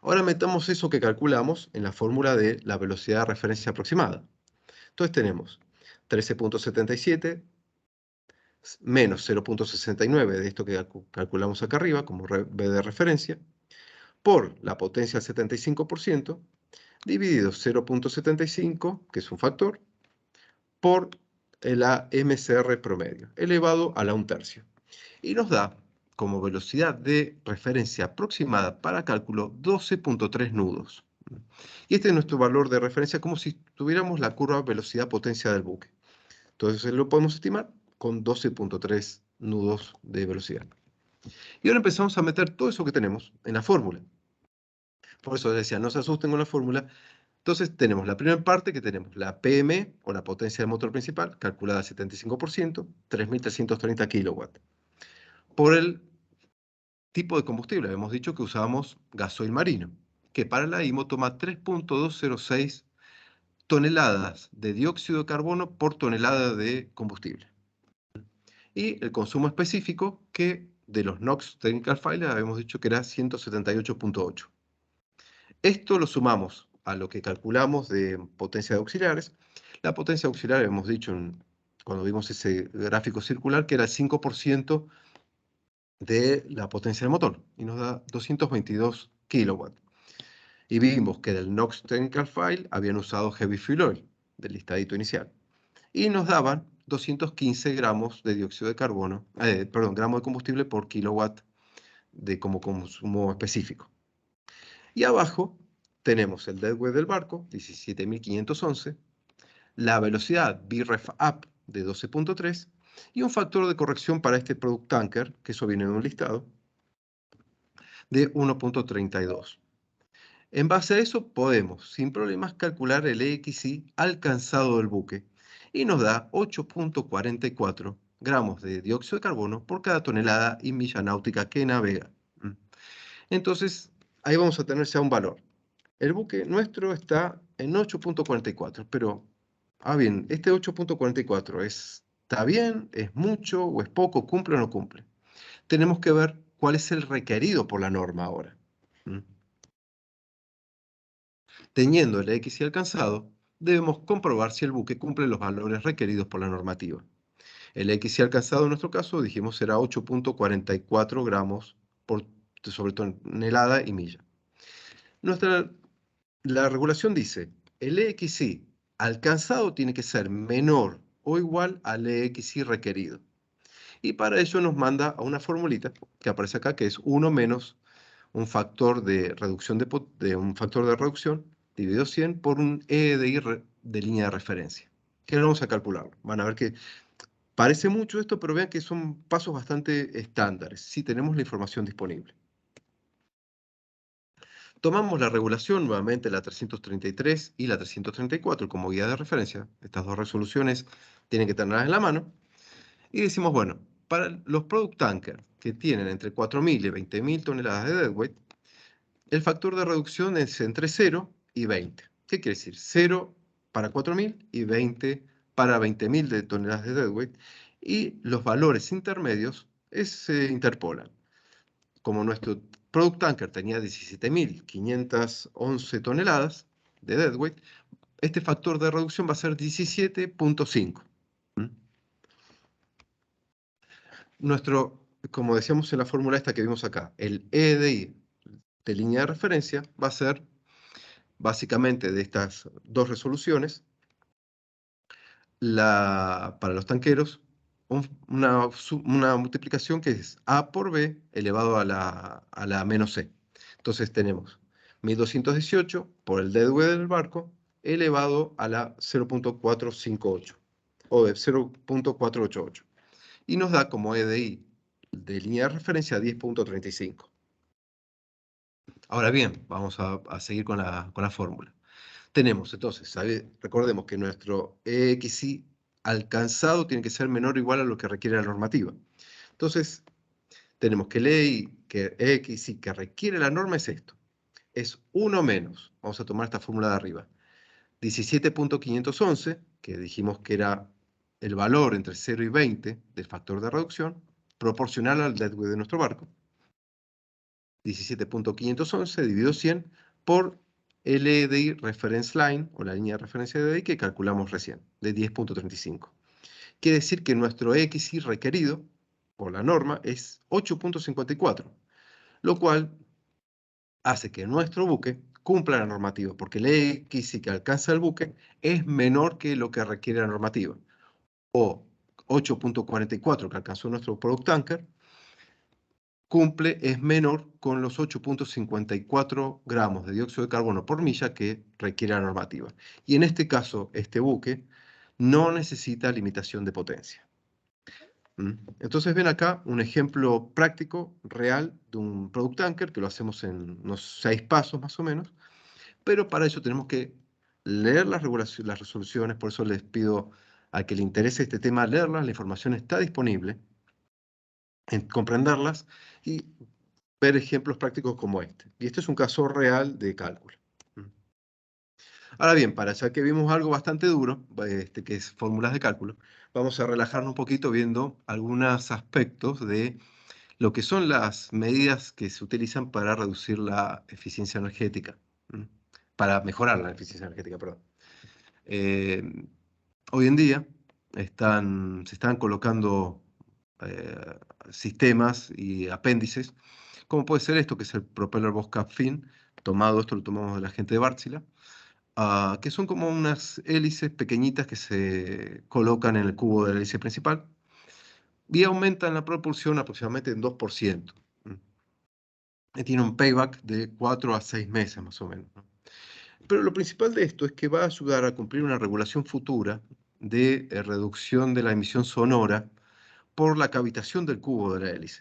Ahora metamos eso que calculamos en la fórmula de la velocidad de referencia aproximada. Entonces tenemos 13.77 menos 0.69 de esto que calculamos acá arriba como B de referencia, por la potencia al 75%, dividido 0.75, que es un factor, por la MCR promedio, elevado a la 1/3. Y nos da como velocidad de referencia aproximada para cálculo 12.3 nudos. Y este es nuestro valor de referencia como si tuviéramos la curva velocidad-potencia del buque. Entonces lo podemos estimar con 12.3 nudos de velocidad. Y ahora empezamos a meter todo eso que tenemos en la fórmula. Por eso les decía, no se asusten con la fórmula. Entonces tenemos la primera parte, que tenemos la PM, o la potencia del motor principal, calculada al 75%, 3.330 kilowatts. Por el tipo de combustible, habíamos dicho que usábamos gasoil marino, que para la IMO toma 3.206 toneladas de dióxido de carbono por tonelada de combustible. Y el consumo específico, que de los NOx Technical File habíamos dicho que era 178.8. Esto lo sumamos a lo que calculamos de potencia de auxiliares. La potencia auxiliar, hemos dicho cuando vimos ese gráfico circular, que era el 5% de la potencia del motor, y nos da 222 kilowatts. Y vimos que del NOx Technical File habían usado Heavy Fuel Oil, del listadito inicial, y nos daban 215 gramos de dióxido de carbono, gramos de combustible por kilowatt como consumo específico. Y abajo tenemos el deadweight del barco, 17.511, la velocidad VREF up de 12.3 y un factor de corrección para este product tanker, que eso viene en un listado, de 1.32. En base a eso podemos, sin problemas, calcular el EXI alcanzado del buque y nos da 8.44 gramos de dióxido de carbono por cada tonelada y milla náutica que navega. Entonces, ahí vamos a tener ya un valor. El buque nuestro está en 8.44, pero, bien, este 8.44 ¿está bien? ¿Es mucho o es poco? ¿Cumple o no cumple? Tenemos que ver cuál es el requerido por la norma ahora. Teniendo el EXI alcanzado, debemos comprobar si el buque cumple los valores requeridos por la normativa. El EXI alcanzado en nuestro caso, dijimos, será 8.44 gramos sobre tonelada y milla. La regulación dice, el EXI alcanzado tiene que ser menor o igual al EXI requerido. Y para ello nos manda a una formulita que aparece acá, que es 1 menos un factor de reducción dividido 100 por un EDI de línea de referencia. Que vamos a calcular. Van a ver que parece mucho esto, pero vean que son pasos bastante estándares, si tenemos la información disponible. Tomamos la regulación, nuevamente la 333 y la 334 como guía de referencia. Estas dos resoluciones tienen que tenerlas en la mano. Y decimos, bueno, para los product tankers que tienen entre 4.000 y 20.000 toneladas de deadweight, el factor de reducción es entre 0 y 20. ¿Qué quiere decir? 0 para 4.000 y 20 para 20.000 de toneladas de deadweight. Y los valores intermedios se interpolan. Como nuestro product tanker tenía 17.511 toneladas de deadweight, este factor de reducción va a ser 17.5. Como decíamos en la fórmula esta que vimos acá, el EDI de línea de referencia va a ser, básicamente, de estas dos resoluciones, para los tanqueros, una multiplicación que es A por B elevado a la menos C. Entonces tenemos 1218 por el deadweight del barco elevado a la 0.458 o de 0.488 y nos da como EDI de línea de referencia 10.35. Ahora bien, vamos a seguir con la fórmula. Tenemos entonces, recordemos que nuestro EXI alcanzado tiene que ser menor o igual a lo que requiere la normativa. Entonces, tenemos que el EXI que requiere la norma es esto. Es 1 menos, vamos a tomar esta fórmula de arriba, 17.511, que dijimos que era el valor entre 0 y 20 del factor de reducción, proporcional al deadweight de nuestro barco. 17.511 dividido 100 por el EDI reference line, o la línea de referencia de EDI que calculamos recién, de 10.35. Quiere decir que nuestro EXI requerido por la norma es 8.54, lo cual hace que nuestro buque cumpla la normativa, porque el EXI que alcanza el buque es menor que lo que requiere la normativa, o 8.44 que alcanzó nuestro product tanker, es menor con los 8.54 gramos de dióxido de carbono por milla que requiere la normativa. Y en este caso, este buque no necesita limitación de potencia. Entonces ven acá un ejemplo práctico, real, de un product tanker, que lo hacemos en unos 6 pasos más o menos, pero para eso tenemos que leer las resoluciones, por eso les pido a que le interese este tema leerlas, la información está disponible, comprenderlas y ver ejemplos prácticos como este. Y este es un caso real de cálculo. Ahora bien, ya que vimos algo bastante duro, que es fórmulas de cálculo, vamos a relajarnos un poquito viendo algunos aspectos de lo que son las medidas que se utilizan para reducir la eficiencia energética, para mejorar la eficiencia energética, perdón. Hoy en día se están colocando sistemas y apéndices, como puede ser esto, que es el Propeller Box Cap Fin, esto lo tomamos de la gente de Wärtsilä, que son como unas hélices pequeñitas que se colocan en el cubo de la hélice principal y aumentan la propulsión aproximadamente en 2%. Y tiene un payback de 4 a 6 meses más o menos, ¿no? Pero lo principal de esto es que va a ayudar a cumplir una regulación futura de reducción de la emisión sonora por la cavitación del cubo de la hélice.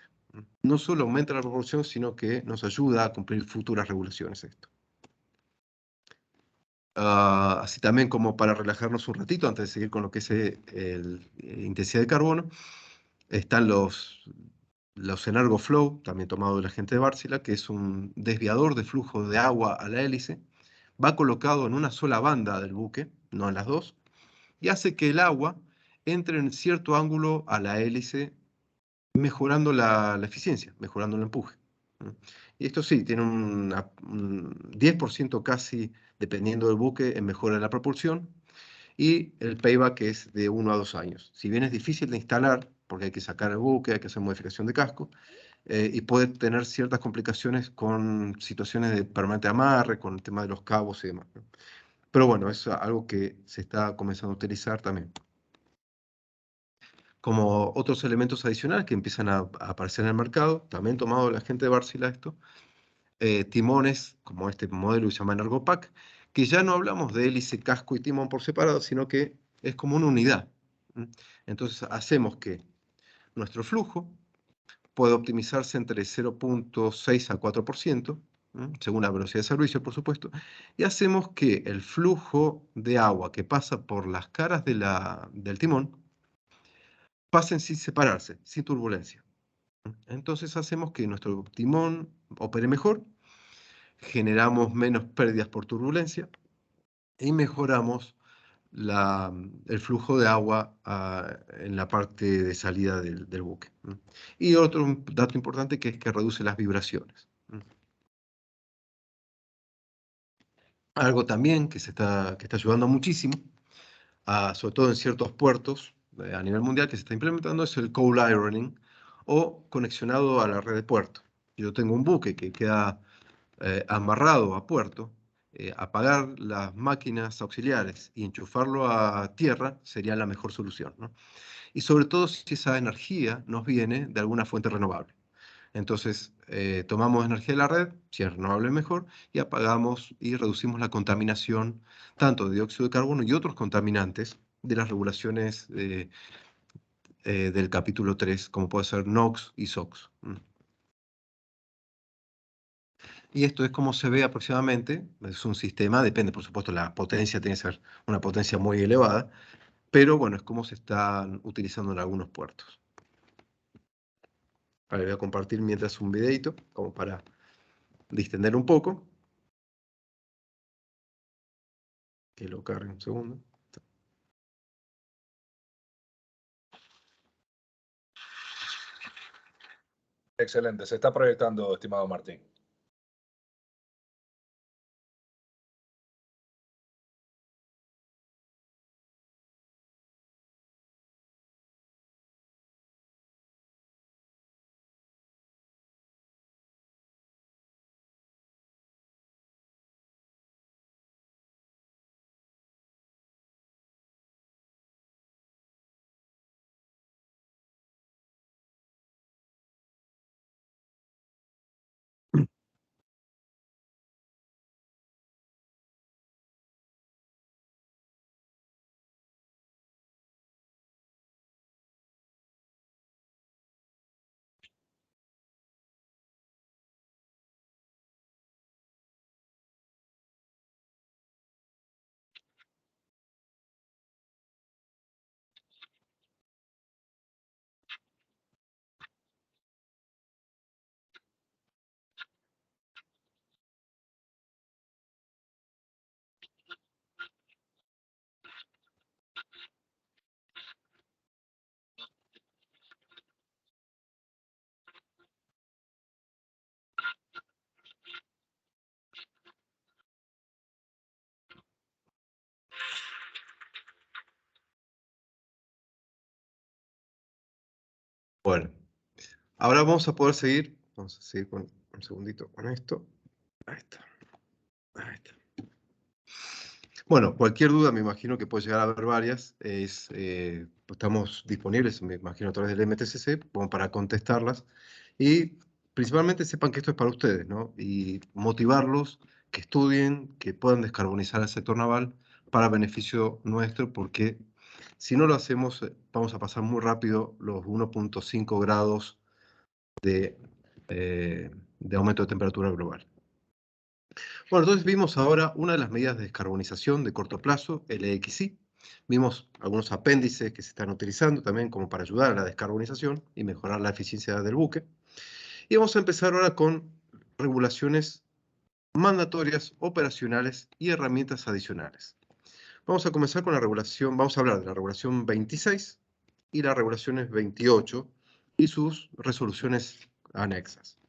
No solo aumenta la proporción, sino que nos ayuda a cumplir futuras regulaciones esto. Así también como para relajarnos un ratito, antes de seguir con lo que es intensidad de carbono, están los EnergoFlow, también tomado de la gente de Wärtsilä, que es un desviador de flujo de agua a la hélice. Va colocado en una sola banda del buque, no en las dos, y hace que el agua entre en cierto ángulo a la hélice, mejorando la eficiencia, mejorando el empuje. Y esto sí, tiene un 10% casi, dependiendo del buque, en mejora de la propulsión, y el payback es de 1 a 2 años. Si bien es difícil de instalar, porque hay que sacar el buque, hay que hacer modificación de casco, y puede tener ciertas complicaciones con situaciones de permanente amarre, con el tema de los cabos y demás, ¿no? Pero bueno, es algo que se está comenzando a utilizar también. Como otros elementos adicionales que empiezan a aparecer en el mercado, también tomado de la gente de Wärtsilä esto, timones como este modelo que se llama EnergoPack, que ya no hablamos de hélice, casco y timón por separado, sino que es como una unidad. Entonces hacemos que nuestro flujo puede optimizarse entre 0.6 a 4%, según la velocidad de servicio, por supuesto, y hacemos que el flujo de agua que pasa por las caras del timón pasen sin separarse, sin turbulencia. Entonces hacemos que nuestro timón opere mejor, generamos menos pérdidas por turbulencia y mejoramos el flujo de agua en la parte de salida del buque. Y otro dato importante que es que reduce las vibraciones. Algo también que está ayudando muchísimo, sobre todo en ciertos puertos a nivel mundial que se está implementando, es el coal ironing o conexionado a la red de puerto. Yo tengo un buque que queda amarrado a puerto, apagar las máquinas auxiliares y enchufarlo a tierra sería la mejor solución, ¿no? Y sobre todo si esa energía nos viene de alguna fuente renovable. Entonces, tomamos energía de la red, si es renovable mejor, y apagamos y reducimos la contaminación tanto de dióxido de carbono y otros contaminantes de las regulaciones del capítulo 3, como puede ser NOx y SOx. Y esto es como se ve aproximadamente, es un sistema, depende por supuesto, la potencia tiene que ser una potencia muy elevada, pero bueno, es como se están utilizando en algunos puertos. Ahora voy a compartir mientras un videito, como para distender un poco. Que lo cargue un segundo. Excelente, se está proyectando, estimado Martín. Bueno, ahora vamos a poder seguir. Vamos a seguir con un segundito con esto. Ahí está. Ahí está. Bueno, cualquier duda, me imagino que puede llegar a haber varias. Estamos disponibles, me imagino, a través del MTCC, como para contestarlas. Y principalmente sepan que esto es para ustedes, ¿no? Y motivarlos, que estudien, que puedan descarbonizar el sector naval para beneficio nuestro, porque si no lo hacemos, vamos a pasar muy rápido los 1.5 grados de aumento de temperatura global. Bueno, entonces vimos ahora una de las medidas de descarbonización de corto plazo, el EXI. Vimos algunos apéndices que se están utilizando también como para ayudar a la descarbonización y mejorar la eficiencia del buque. Y vamos a empezar ahora con regulaciones mandatorias, operacionales y herramientas adicionales. Vamos a comenzar con la regulación, vamos a hablar de la regulación 26 y las regulaciones 28 y sus resoluciones anexas.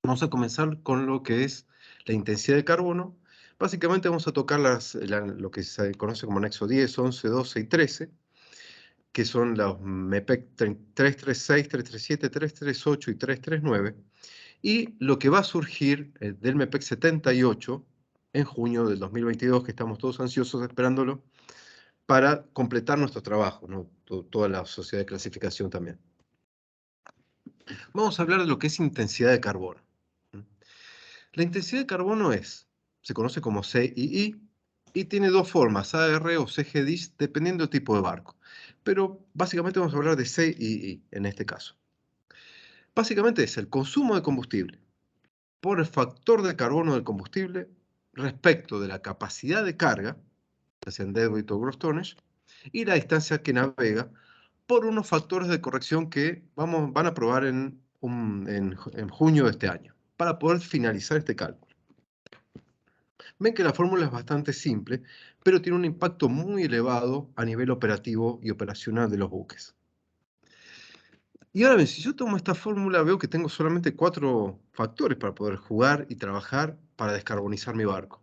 Vamos a comenzar con lo que es la intensidad de carbono. Básicamente vamos a tocar lo que se conoce como anexo 10, 11, 12 y 13, que son los MEPEC 336, 337, 338 y 339, y lo que va a surgir del MEPEC 78 en junio del 2022, que estamos todos ansiosos esperándolo, para completar nuestro trabajo, ¿no? Toda la sociedad de clasificación también. Vamos a hablar de lo que es intensidad de carbono. La intensidad de carbono se conoce como CII, y tiene dos formas, AR o CGDIS, dependiendo del tipo de barco. Pero básicamente vamos a hablar de CII en este caso. Básicamente es el consumo de combustible por el factor de carbono del combustible respecto de la capacidad de carga, ya sea en deadweight o gross tonnage, y la distancia que navega por unos factores de corrección que van a probar en junio de este año, para poder finalizar este cálculo. Ven que la fórmula es bastante simple, pero tiene un impacto muy elevado a nivel operativo y operacional de los buques. Y ahora bien, si yo tomo esta fórmula, veo que tengo solamente 4 factores para poder jugar y trabajar para descarbonizar mi barco.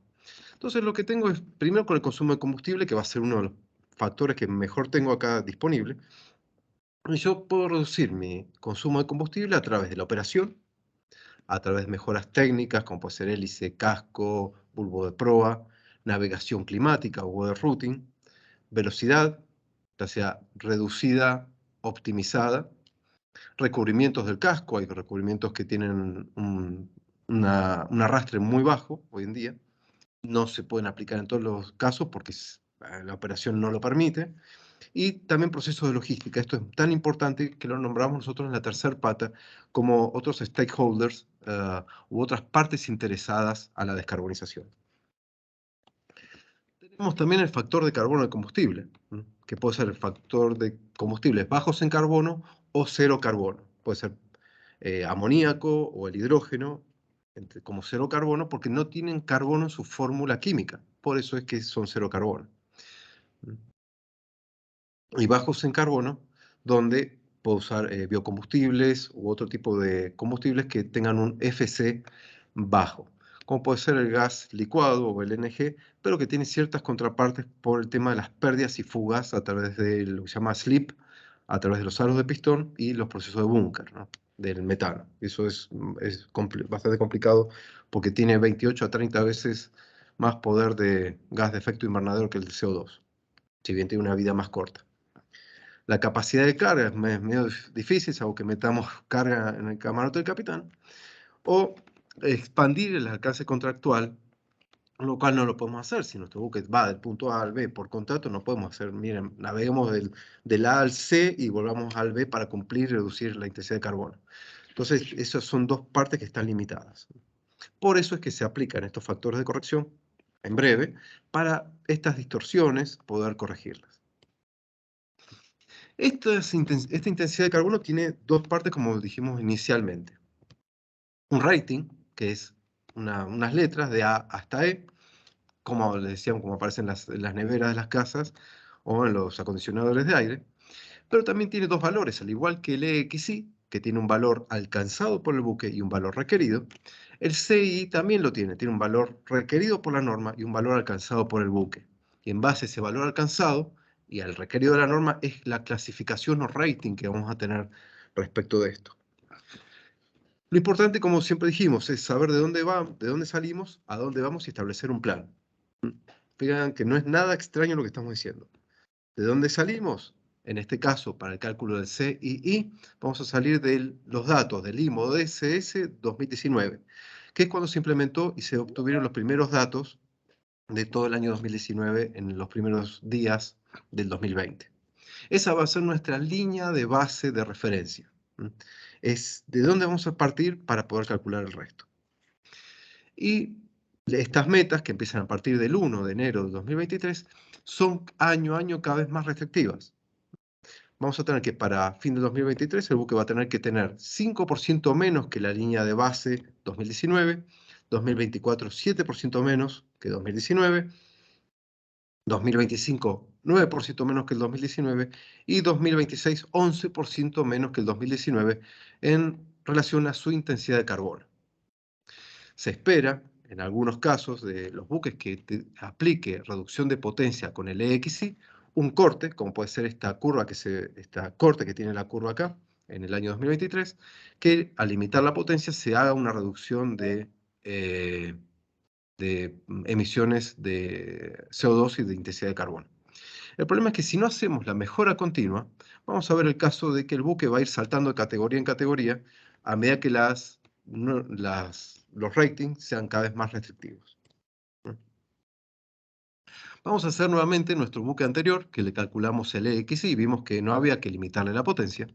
Entonces lo que tengo es, primero con el consumo de combustible, que va a ser uno de los factores que mejor tengo acá disponible. Y yo puedo reducir mi consumo de combustible a través de la operación, a través de mejoras técnicas, como puede ser hélice, casco, bulbo de proa, navegación climática o weather routing, velocidad, ya sea reducida, optimizada, Recubrimientos del casco, hay recubrimientos que tienen un arrastre muy bajo hoy en día. No se pueden aplicar en todos los casos porque la operación no lo permite. Y también procesos de logística. Esto es tan importante que lo nombramos nosotros en la tercera pata como otros stakeholders u otras partes interesadas a la descarbonización. Tenemos también el factor de carbono de combustible, que puede ser el factor de combustibles bajos en carbono o cero carbono. Puede ser amoníaco o el hidrógeno como cero carbono porque no tienen carbono en su fórmula química. Por eso es que son cero carbono. Y bajos en carbono, donde puedo usar biocombustibles u otro tipo de combustibles que tengan un FC bajo, como puede ser el gas licuado o el LNG, pero que tiene ciertas contrapartes por el tema de las pérdidas y fugas a través de lo que se llama slip, a través de los aros de pistón y los procesos de búnker, ¿no?, del metano. Eso es bastante complicado porque tiene 28 a 30 veces más poder de gas de efecto invernadero que el de CO2, si bien tiene una vida más corta. La capacidad de carga es medio difícil, salvo que metamos carga en el camarote del capitán, o expandir el alcance contractual, lo cual no lo podemos hacer. Si nuestro buque va del punto A al B por contrato, no podemos hacer, miren, naveguemos del A al C y volvamos al B para cumplir y reducir la intensidad de carbono. Entonces, esas son dos partes que están limitadas. Por eso es que se aplican estos factores de corrección, en breve, para estas distorsiones poder corregirlas. Esta intensidad de carbono tiene dos partes, como dijimos inicialmente. Un rating, que es unas letras de A hasta E, como les decíamos, como aparecen en las neveras de las casas o en los acondicionadores de aire. Pero también tiene dos valores, al igual que el EXI, que tiene un valor alcanzado por el buque y un valor requerido. El CI también lo tiene un valor requerido por la norma y un valor alcanzado por el buque. Y en base a ese valor alcanzado y al requerido de la norma es la clasificación o rating que vamos a tener respecto de esto. Lo importante, como siempre dijimos, es saber de dónde salimos, a dónde vamos y establecer un plan. Fíjense que no es nada extraño lo que estamos diciendo. ¿De dónde salimos? En este caso, para el cálculo del CII, vamos a salir de los datos del IMO DSS 2019, que es cuando se implementó y se obtuvieron los primeros datos de todo el año 2019 en los primeros días del 2020. Esa va a ser nuestra línea de base de referencia. Es de dónde vamos a partir para poder calcular el resto. Y estas metas, que empiezan a partir del 1 de enero de 2023, son año a año cada vez más restrictivas. Vamos a tener que para fin de 2023 el buque va a tener que tener 5% menos que la línea de base 2019, 2024 7% menos que 2019, 2025 9% menos que el 2019 y 2026 11% menos que el 2019 en relación a su intensidad de carbono. Se espera, en algunos casos de los buques que aplique reducción de potencia con el EXI, un corte, como puede ser esta corte que tiene la curva acá, en el año 2023, que al limitar la potencia se haga una reducción de emisiones de CO2 y de intensidad de carbono. El problema es que si no hacemos la mejora continua, vamos a ver el caso de que el buque va a ir saltando de categoría en categoría a medida que los ratings sean cada vez más restrictivos. Vamos a hacer nuevamente nuestro buque anterior, que le calculamos el EXI y vimos que no había que limitarle la potencia.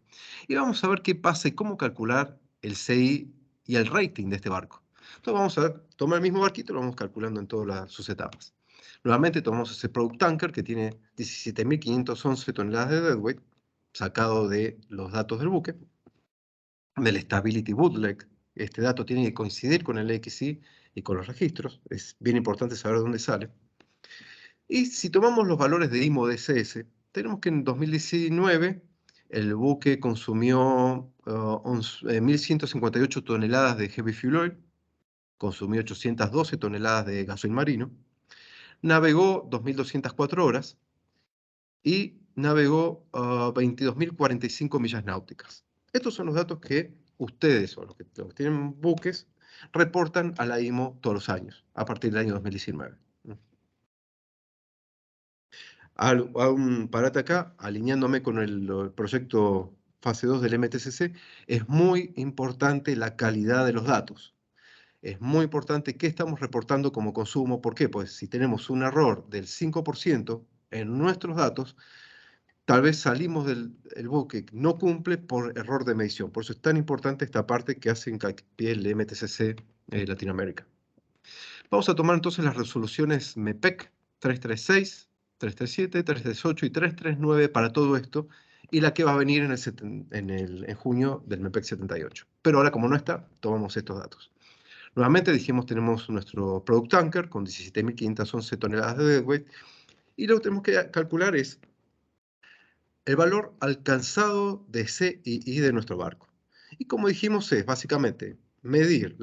Y vamos a ver qué pasa y cómo calcular el CI y el rating de este barco. Entonces vamos a tomar el mismo barquito y lo vamos calculando en todas sus etapas. Nuevamente tomamos ese product tanker que tiene 17.511 toneladas de deadweight, sacado de los datos del buque, del Stability Bootleg. Este dato tiene que coincidir con el EXI y con los registros. Es bien importante saber dónde sale. Y si tomamos los valores de IMO DSS, tenemos que en 2019 el buque consumió 1.158 toneladas de heavy fuel oil, consumió 812 toneladas de gasoil marino, navegó 2.204 horas y navegó 22.045 millas náuticas. Estos son los datos que ustedes, o los que tienen buques, reportan a la IMO todos los años, a partir del año 2019. Hago un parate acá, alineándome con el proyecto fase 2 del MTCC, es muy importante la calidad de los datos. Es muy importante qué estamos reportando como consumo. ¿Por qué? Pues si tenemos un error del 5% en nuestros datos, tal vez salimos del buque, no cumple por error de medición. Por eso es tan importante esta parte que hace hincapié el MTCC Latinoamérica. Vamos a tomar entonces las resoluciones MEPEC 336, 337, 338 y 339 para todo esto, y la que va a venir en junio del MEPEC 78. Pero ahora, como no está, tomamos estos datos. Nuevamente dijimos, tenemos nuestro product tanker con 17.511 toneladas de deadweight, y lo que tenemos que calcular es el valor alcanzado de CII de nuestro barco. Y como dijimos, es básicamente medir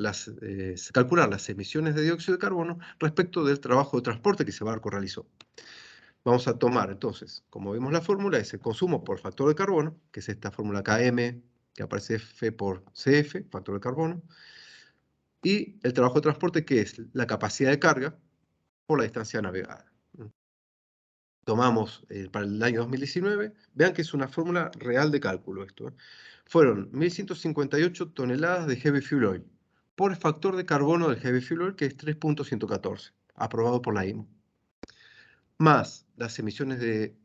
calcular las emisiones de dióxido de carbono respecto del trabajo de transporte que ese barco realizó. Vamos a tomar entonces, como vimos la fórmula, es el consumo por factor de carbono, que es esta fórmula KM, que aparece F por CF, factor de carbono, y el trabajo de transporte, que es la capacidad de carga por la distancia navegada. Tomamos para el año 2019, vean que es una fórmula real de cálculo esto. Fueron 1.158 toneladas de heavy fuel oil por el factor de carbono del heavy fuel oil, que es 3.114, aprobado por la IMO. Más las emisiones de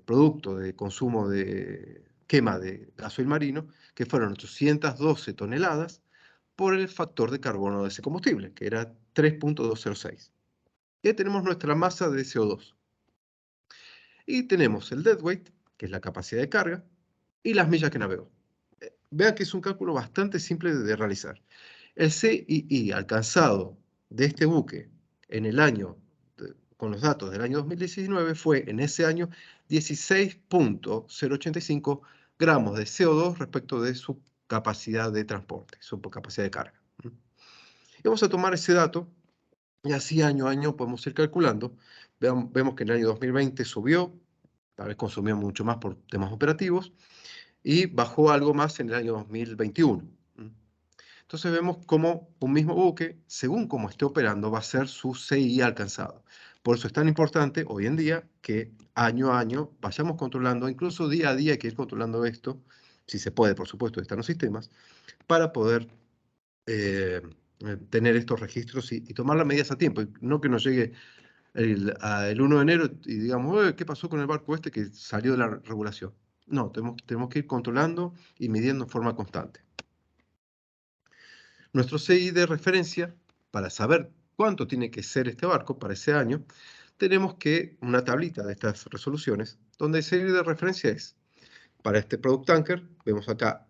producto de consumo de quema de gasoil marino, que fueron 812 toneladas por el factor de carbono de ese combustible, que era 3.206. Y ahí tenemos nuestra masa de CO2. Y tenemos el deadweight, que es la capacidad de carga, y las millas que navegó. Vean que es un cálculo bastante simple de realizar. El CII alcanzado de este buque en el año, con los datos del año 2019, fue en ese año 16.085 gramos de CO2 respecto de su capacidad de transporte, su capacidad de carga. Y vamos a tomar ese dato, y así año a año podemos ir calculando. Vemos que en el año 2020 subió, tal vez consumió mucho más por temas operativos, y bajó algo más en el año 2021. Entonces vemos cómo un mismo buque, según cómo esté operando, va a ser su CII alcanzado. Por eso es tan importante hoy en día que año a año vayamos controlando, incluso día a día hay que ir controlando esto, si se puede, por supuesto, están los sistemas, para poder tener estos registros y tomar las medidas a tiempo, y no que nos llegue el 1 de enero y digamos, ¿qué pasó con el barco este que salió de la regulación? No, tenemos que ir controlando y midiendo en forma constante. Nuestro CI de referencia, para saber cuánto tiene que ser este barco para ese año, tenemos que una tablita de estas resoluciones, donde el CI de referencia es, para este product tanker, vemos acá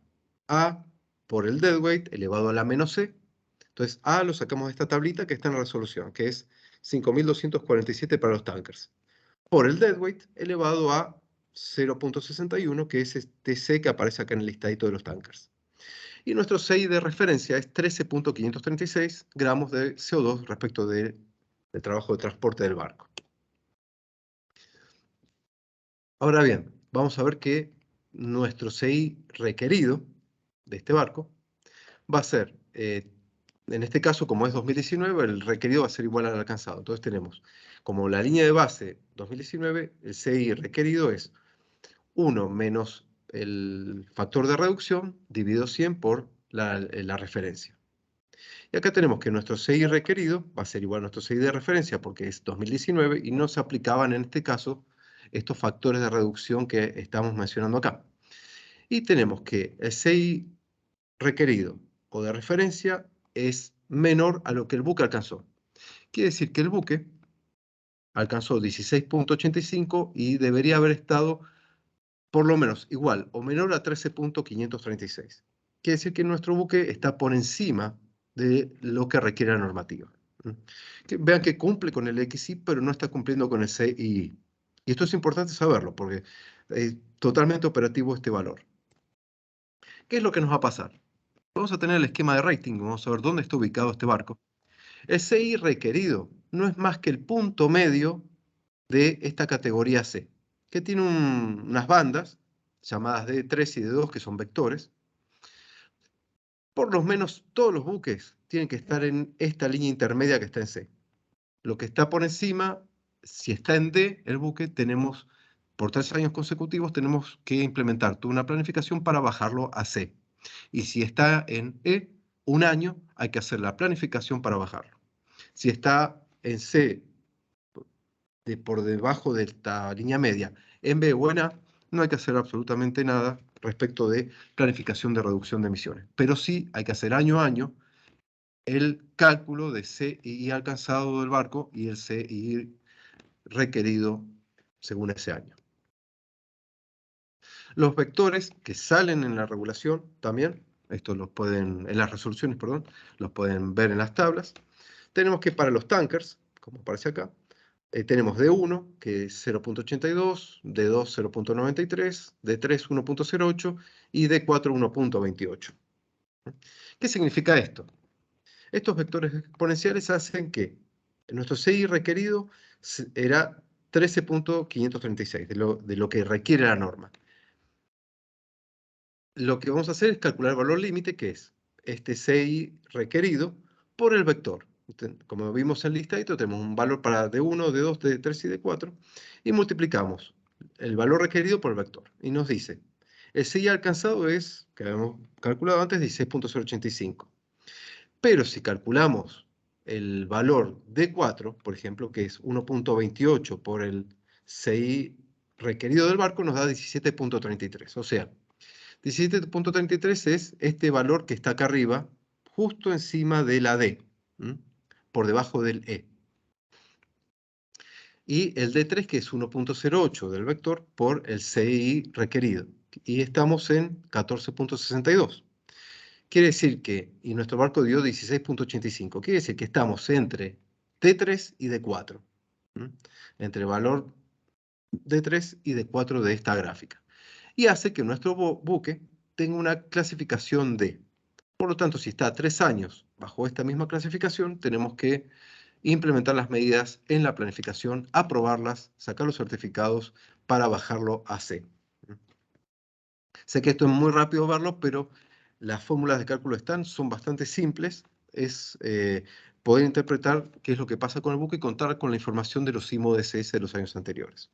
A por el deadweight elevado a la menos C. Entonces A lo sacamos de esta tablita que está en la resolución, que es 5.247 para los tankers, por el deadweight elevado a 0.61, que es este C que aparece acá en el listadito de los tankers. Y nuestro CI de referencia es 13.536 gramos de CO2 respecto del trabajo de transporte del barco. Ahora bien, vamos a ver que nuestro CI requerido de este barco va a ser, en este caso, como es 2019, el requerido va a ser igual al alcanzado. Entonces tenemos, como la línea de base 2019, el CI requerido es 1 menos el factor de reducción dividido 100 por la referencia. Y acá tenemos que nuestro CI requerido va a ser igual a nuestro CI de referencia porque es 2019 y no se aplicaban en este caso estos factores de reducción que estamos mencionando acá. Y tenemos que el CI requerido o de referencia es menor a lo que el buque alcanzó. Quiere decir que el buque alcanzó 16.85 y debería haber estado por lo menos igual o menor a 13.536. Quiere decir que nuestro buque está por encima de lo que requiere la normativa. Vean que cumple con el XI, pero no está cumpliendo con el CII. Y esto es importante saberlo, porque es totalmente operativo este valor. ¿Qué es lo que nos va a pasar? Vamos a tener el esquema de rating, vamos a ver dónde está ubicado este barco. El CI requerido no es más que el punto medio de esta categoría C, que tiene unas bandas llamadas D3 y D2, que son vectores. Por lo menos todos los buques tienen que estar en esta línea intermedia que está en C. Lo que está por encima, si está en D, el buque, tenemos por 3 años consecutivos tenemos que implementar toda una planificación para bajarlo a C. Y si está en E, un año, hay que hacer la planificación para bajarlo. Si está en C, por debajo de esta línea media, en B o en A, no hay que hacer absolutamente nada respecto de planificación de reducción de emisiones. Pero sí hay que hacer año a año el cálculo de CII alcanzado del barco y el CII requerido según ese año. Los vectores que salen en la regulación también, estos los pueden, en las resoluciones, perdón, los pueden ver en las tablas. Tenemos que para los tankers, como aparece acá, tenemos D1, que es 0.82, D2, 0.93, D3, 1.08 y D4, 1.28. ¿Qué significa esto? Estos vectores exponenciales hacen que nuestro CI requerido era 13.536, de lo que requiere la norma. Lo que vamos a hacer es calcular el valor límite, que es este CI requerido por el vector. Como vimos en el listadito, tenemos un valor para D1, D2, D3 y D4, y multiplicamos el valor requerido por el vector. Y nos dice, el CI alcanzado es, que habíamos calculado antes, 16.085. Pero si calculamos el valor D4, por ejemplo, que es 1.28 por el CI requerido del barco, nos da 17.33. O sea, 17.33 es este valor que está acá arriba, justo encima de la D, por debajo del E. Y el D3, que es 1.08 del vector, por el CI requerido. Y estamos en 14.62. Quiere decir que, y nuestro barco dio 16.85, quiere decir que estamos entre D3 y D4. Entre el valor D3 y D4 de esta gráfica. Y hace que nuestro buque tenga una clasificación D. Por lo tanto, si está 3 años bajo esta misma clasificación, tenemos que implementar las medidas en la planificación, aprobarlas, sacar los certificados para bajarlo a C. Sé que esto es muy rápido verlo, pero las fórmulas de cálculo son bastante simples. Es poder interpretar qué es lo que pasa con el buque y contar con la información de los IMO DCS de los años anteriores.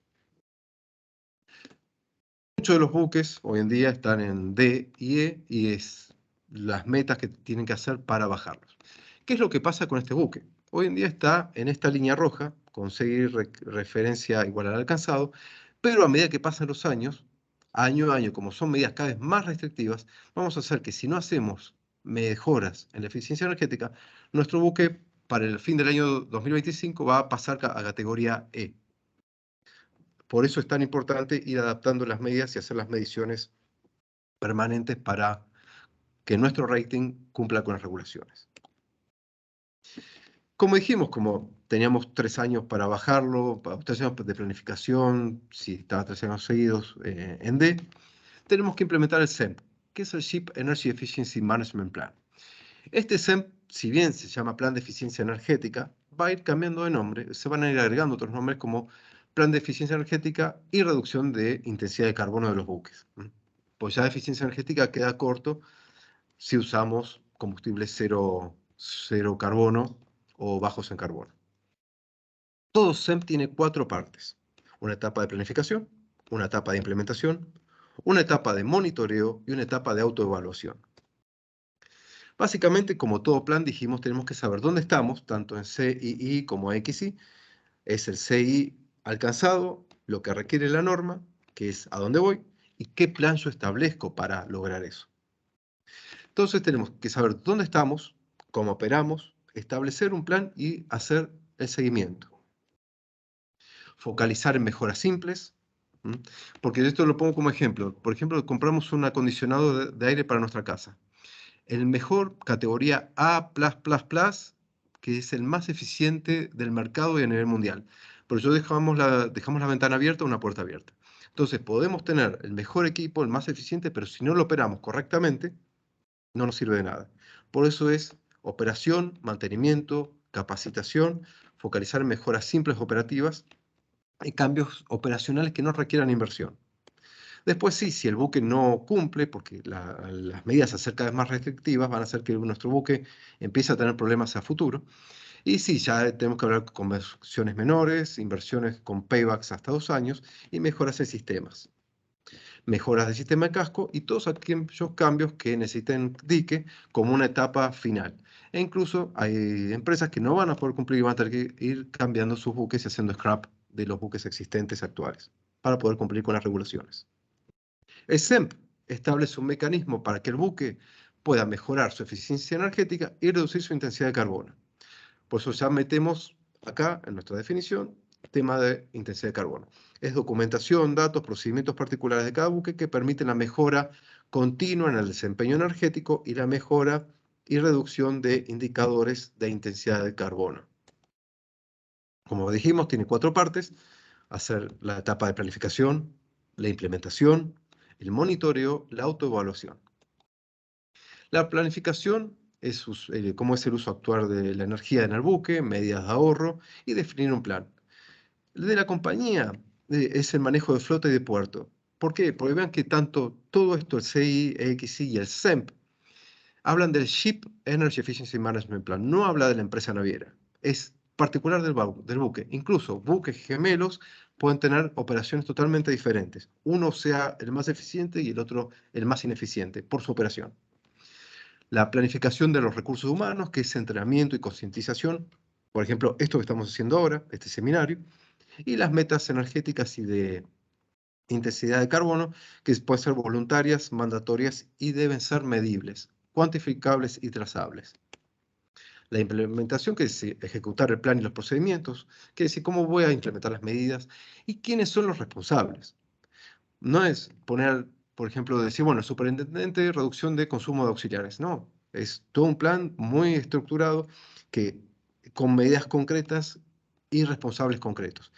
Muchos de los buques hoy en día están en D y E y es las metas que tienen que hacer para bajarlos. ¿Qué es lo que pasa con este buque? Hoy en día está en esta línea roja, con seguir referencia igual al alcanzado, pero a medida que pasan los años, año a año, como son medidas cada vez más restrictivas, vamos a hacer que si no hacemos mejoras en la eficiencia energética, nuestro buque para el fin del año 2025 va a pasar a categoría E. Por eso es tan importante ir adaptando las medidas y hacer las mediciones permanentes para que nuestro rating cumpla con las regulaciones. Como dijimos, como teníamos 3 años para bajarlo, 3 años de planificación, si estaba 3 años seguidos en D, tenemos que implementar el SEM, que es el Ship Energy Efficiency Management Plan. Este SEM, si bien se llama Plan de Eficiencia Energética, va a ir cambiando de nombre, se van a ir agregando otros nombres como Plan de Eficiencia Energética y Reducción de Intensidad de Carbono de los buques. Pues ya de eficiencia energética queda corto si usamos combustible cero carbono o bajos en carbono. Todo SEM tiene 4 partes. Una etapa de planificación, una etapa de implementación, una etapa de monitoreo y una etapa de autoevaluación. Básicamente, como todo plan, dijimos, tenemos que saber dónde estamos, tanto en CII como XI. Es el CI alcanzado, lo que requiere la norma, que es a dónde voy, y qué plan yo establezco para lograr eso. Entonces tenemos que saber dónde estamos, cómo operamos, establecer un plan y hacer el seguimiento. Focalizar en mejoras simples, porque esto lo pongo como ejemplo. Por ejemplo, compramos un acondicionado de aire para nuestra casa. El mejor categoría A+++, que es el más eficiente del mercado y a nivel mundial. Por eso dejamos la ventana abierta o una puerta abierta. Entonces podemos tener el mejor equipo, el más eficiente, pero si no lo operamos correctamente, no nos sirve de nada. Por eso es operación, mantenimiento, capacitación, focalizar en mejoras simples operativas y cambios operacionales que no requieran inversión. Después sí, si el buque no cumple, porque las medidas a ser cada vez más restrictivas van a hacer que nuestro buque empiece a tener problemas a futuro, Y sí, ya tenemos que hablar de conversiones menores, inversiones con paybacks hasta 2 años y mejoras en sistemas. Mejoras del sistema de casco y todos aquellos cambios que necesiten dique como una etapa final. E incluso hay empresas que no van a poder cumplir y van a tener que ir cambiando sus buques y haciendo scrap de los buques existentes actuales para poder cumplir con las regulaciones. El SEMP establece un mecanismo para que el buque pueda mejorar su eficiencia energética y reducir su intensidad de carbono. Por eso ya metemos acá, en nuestra definición, tema de intensidad de carbono. Es documentación, datos, procedimientos particulares de cada buque que permiten la mejora continua en el desempeño energético y la mejora y reducción de indicadores de intensidad de carbono. Como dijimos, tiene 4 partes: hacer la etapa de planificación, la implementación, el monitoreo, la autoevaluación. La planificación es cómo es el uso actual de la energía en el buque, medidas de ahorro y definir un plan. El de la compañía es el manejo de flota y de puerto. ¿Por qué? Porque vean que tanto todo esto, el CI, EXI y el SEMP, hablan del Ship Energy Efficiency Management Plan, no habla de la empresa naviera. Es particular del buque. Incluso buques gemelos pueden tener operaciones totalmente diferentes. Uno sea el más eficiente y el otro el más ineficiente por su operación. La planificación de los recursos humanos, que es entrenamiento y concientización. Por ejemplo, esto que estamos haciendo ahora, este seminario. Y las metas energéticas y de intensidad de carbono, que pueden ser voluntarias, mandatorias y deben ser medibles, cuantificables y trazables. La implementación, que es ejecutar el plan y los procedimientos, que es decir, cómo voy a implementar las medidas y quiénes son los responsables. No es poner, por ejemplo, decir, bueno, superintendente, reducción de consumo de auxiliares. No, es todo un plan muy estructurado que, con medidas concretas y responsables concretos.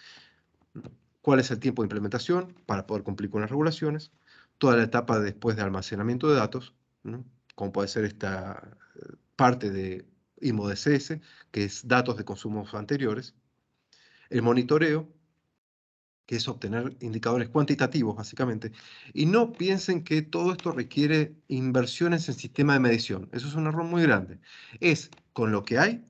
¿Cuál es el tiempo de implementación para poder cumplir con las regulaciones? Toda la etapa después de almacenamiento de datos, ¿no? Como puede ser esta parte de IMO-DCS, que es datos de consumos anteriores. El monitoreo, que es obtener indicadores cuantitativos, básicamente. Y no piensen que todo esto requiere inversiones en sistema de medición. Eso es un error muy grande. Es, con lo que hay,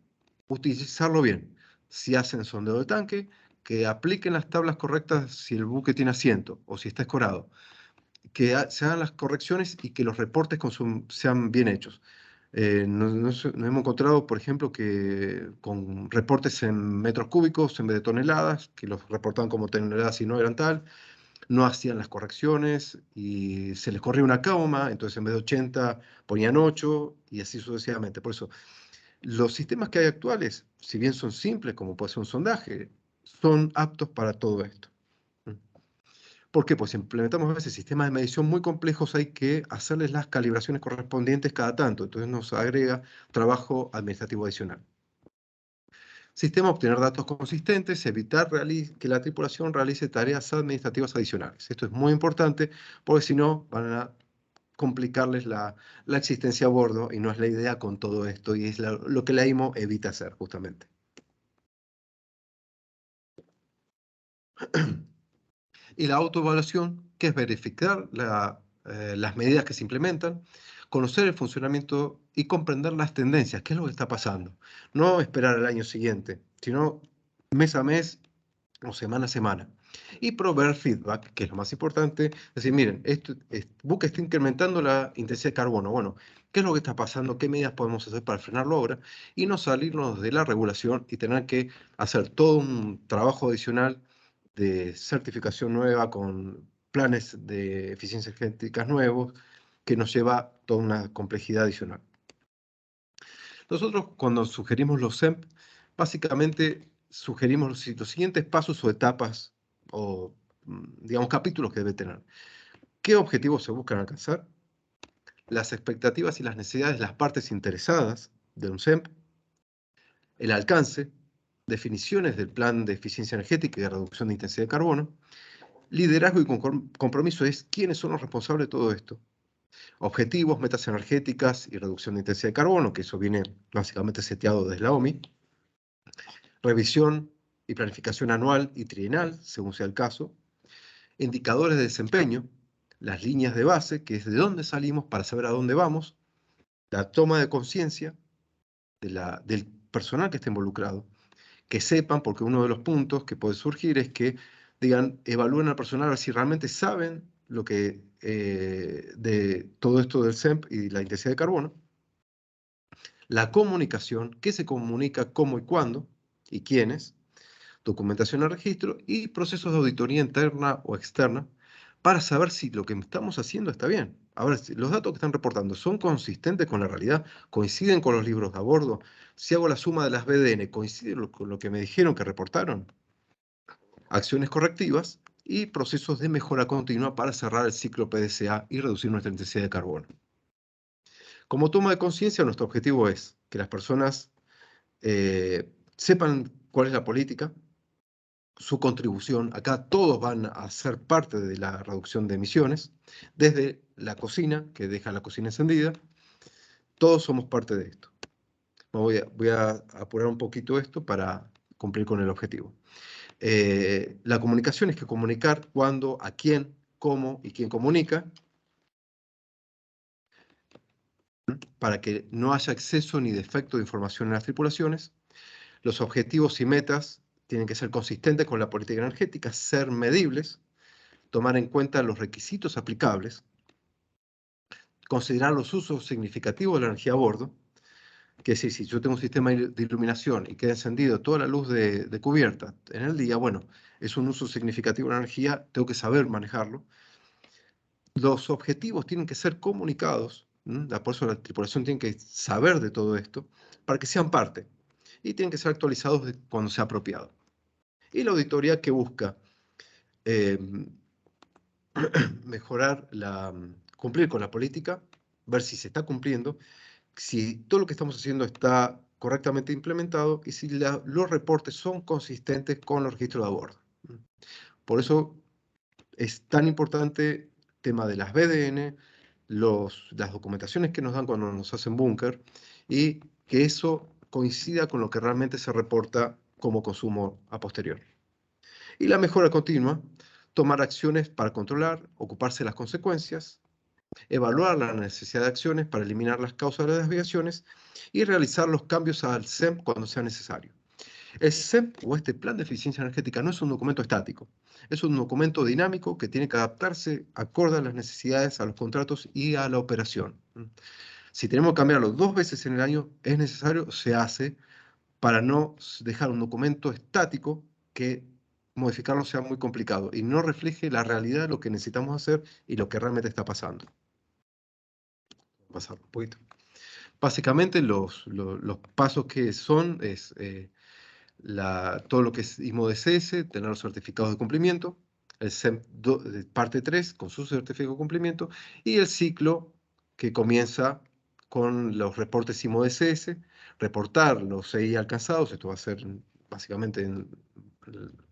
utilizarlo bien. Si hacen sondeo de tanque, que apliquen las tablas correctas si el buque tiene asiento o si está escorado. Que se hagan las correcciones y que los reportes sean bien hechos. Nos hemos encontrado, por ejemplo, que con reportes en metros cúbicos en vez de toneladas, que los reportaban como toneladas y no eran tal, no hacían las correcciones y se les corría una coma, entonces en vez de 80 ponían 8 y así sucesivamente. Por eso, los sistemas que hay actuales, si bien son simples, como puede ser un sondaje, son aptos para todo esto. ¿Por qué? Pues si implementamos a veces sistemas de medición muy complejos, hay que hacerles las calibraciones correspondientes cada tanto. Entonces nos agrega trabajo administrativo adicional. Sistema, obtener datos consistentes, evitar que la tripulación realice tareas administrativas adicionales. Esto es muy importante porque si no van a complicarles la existencia a bordo y no es la idea con todo esto y es lo que la IMO evita hacer justamente. Y la autoevaluación, que es verificar las medidas que se implementan, conocer el funcionamiento y comprender las tendencias, qué es lo que está pasando. No esperar al año siguiente, sino mes a mes o semana a semana. Y proveer feedback, que es lo más importante. Decir, miren, este buque está incrementando la intensidad de carbono. Bueno, ¿qué es lo que está pasando? ¿Qué medidas podemos hacer para frenarlo ahora? Y no salirnos de la regulación y tener que hacer todo un trabajo adicional de certificación nueva con planes de eficiencia energética nuevos, que nos lleva toda una complejidad adicional. Nosotros, cuando sugerimos los SEMP, básicamente sugerimos los siguientes pasos o etapas o, digamos, capítulos que debe tener. ¿Qué objetivos se buscan alcanzar? Las expectativas y las necesidades de las partes interesadas de un SEMP. El alcance, definiciones del plan de eficiencia energética y de reducción de intensidad de carbono. Liderazgo y compromiso es quiénes son los responsables de todo esto. Objetivos, metas energéticas y reducción de intensidad de carbono, que eso viene básicamente seteado desde la OMI. Revisión y planificación anual y trienal, según sea el caso. Indicadores de desempeño, las líneas de base, que es de dónde salimos para saber a dónde vamos. La toma de conciencia del personal que esté involucrado, que sepan, porque uno de los puntos que puede surgir es que digan, evalúen al personal a ver si realmente saben lo que de todo esto del SEMP y la intensidad de carbono, la comunicación, qué se comunica, cómo y cuándo, y quiénes, documentación al registro y procesos de auditoría interna o externa para saber si lo que estamos haciendo está bien. A ver, si los datos que están reportando son consistentes con la realidad, coinciden con los libros de a bordo. Si hago la suma de las BDN, ¿coincide con lo que me dijeron que reportaron? Acciones correctivas y procesos de mejora continua para cerrar el ciclo PDCA y reducir nuestra intensidad de carbono. Como toma de conciencia, nuestro objetivo es que las personas sepan cuál es la política, su contribución. Acá todos van a ser parte de la reducción de emisiones, desde la cocina, que deja la cocina encendida, todos somos parte de esto. Voy a apurar un poquito esto para cumplir con el objetivo. La comunicación es que comunicar cuándo, a quién, cómo y quién comunica, para que no haya exceso ni defecto de información en las tripulaciones. Los objetivos y metas tienen que ser consistentes con la política energética, ser medibles, tomar en cuenta los requisitos aplicables, considerar los usos significativos de la energía a bordo, que es decir, si yo tengo un sistema de iluminación y queda encendido toda la luz de cubierta en el día, bueno, es un uso significativo de la energía, tengo que saber manejarlo. Los objetivos tienen que ser comunicados, por eso la tripulación tiene que saber de todo esto, para que sean parte, y tienen que ser actualizados cuando sea apropiado. Y la auditoría que busca mejorar cumplir con la política, ver si se está cumpliendo, si todo lo que estamos haciendo está correctamente implementado y si los reportes son consistentes con los registros de a bordo. Por eso es tan importante el tema de las BDN, las documentaciones que nos dan cuando nos hacen búnker y que eso coincida con lo que realmente se reporta como consumo a posteriori. Y la mejora continua, tomar acciones para controlar, ocuparse de las consecuencias, evaluar la necesidad de acciones para eliminar las causas de las desviaciones y realizar los cambios al SEMP cuando sea necesario. El SEMP o este plan de eficiencia energética no es un documento estático, es un documento dinámico que tiene que adaptarse acorde a las necesidades, a los contratos y a la operación. Si tenemos que cambiarlo 2 veces en el año, es necesario, se hace, para no dejar un documento estático que modificarlo sea muy complicado y no refleje la realidad de lo que necesitamos hacer y lo que realmente está pasando. Pasar un poquito. Básicamente los pasos que son es todo lo que es IMO-DCS, tener los certificados de cumplimiento, el SEMP parte 3 con su certificado de cumplimiento y el ciclo que comienza con los reportes IMO-DCS, reportar los CI alcanzados, esto va a ser básicamente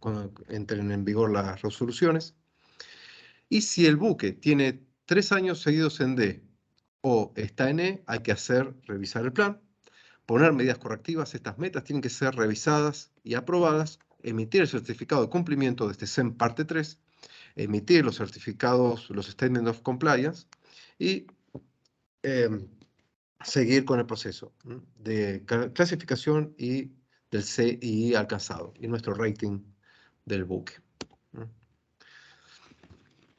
cuando entren en vigor las resoluciones, y si el buque tiene 3 años seguidos en D o está en E, hay que revisar el plan, poner medidas correctivas. Estas metas tienen que ser revisadas y aprobadas, emitir el certificado de cumplimiento de este SEM parte 3, emitir los certificados, los Statement of Compliance y seguir con el proceso de clasificación y del CII alcanzado y nuestro rating del buque.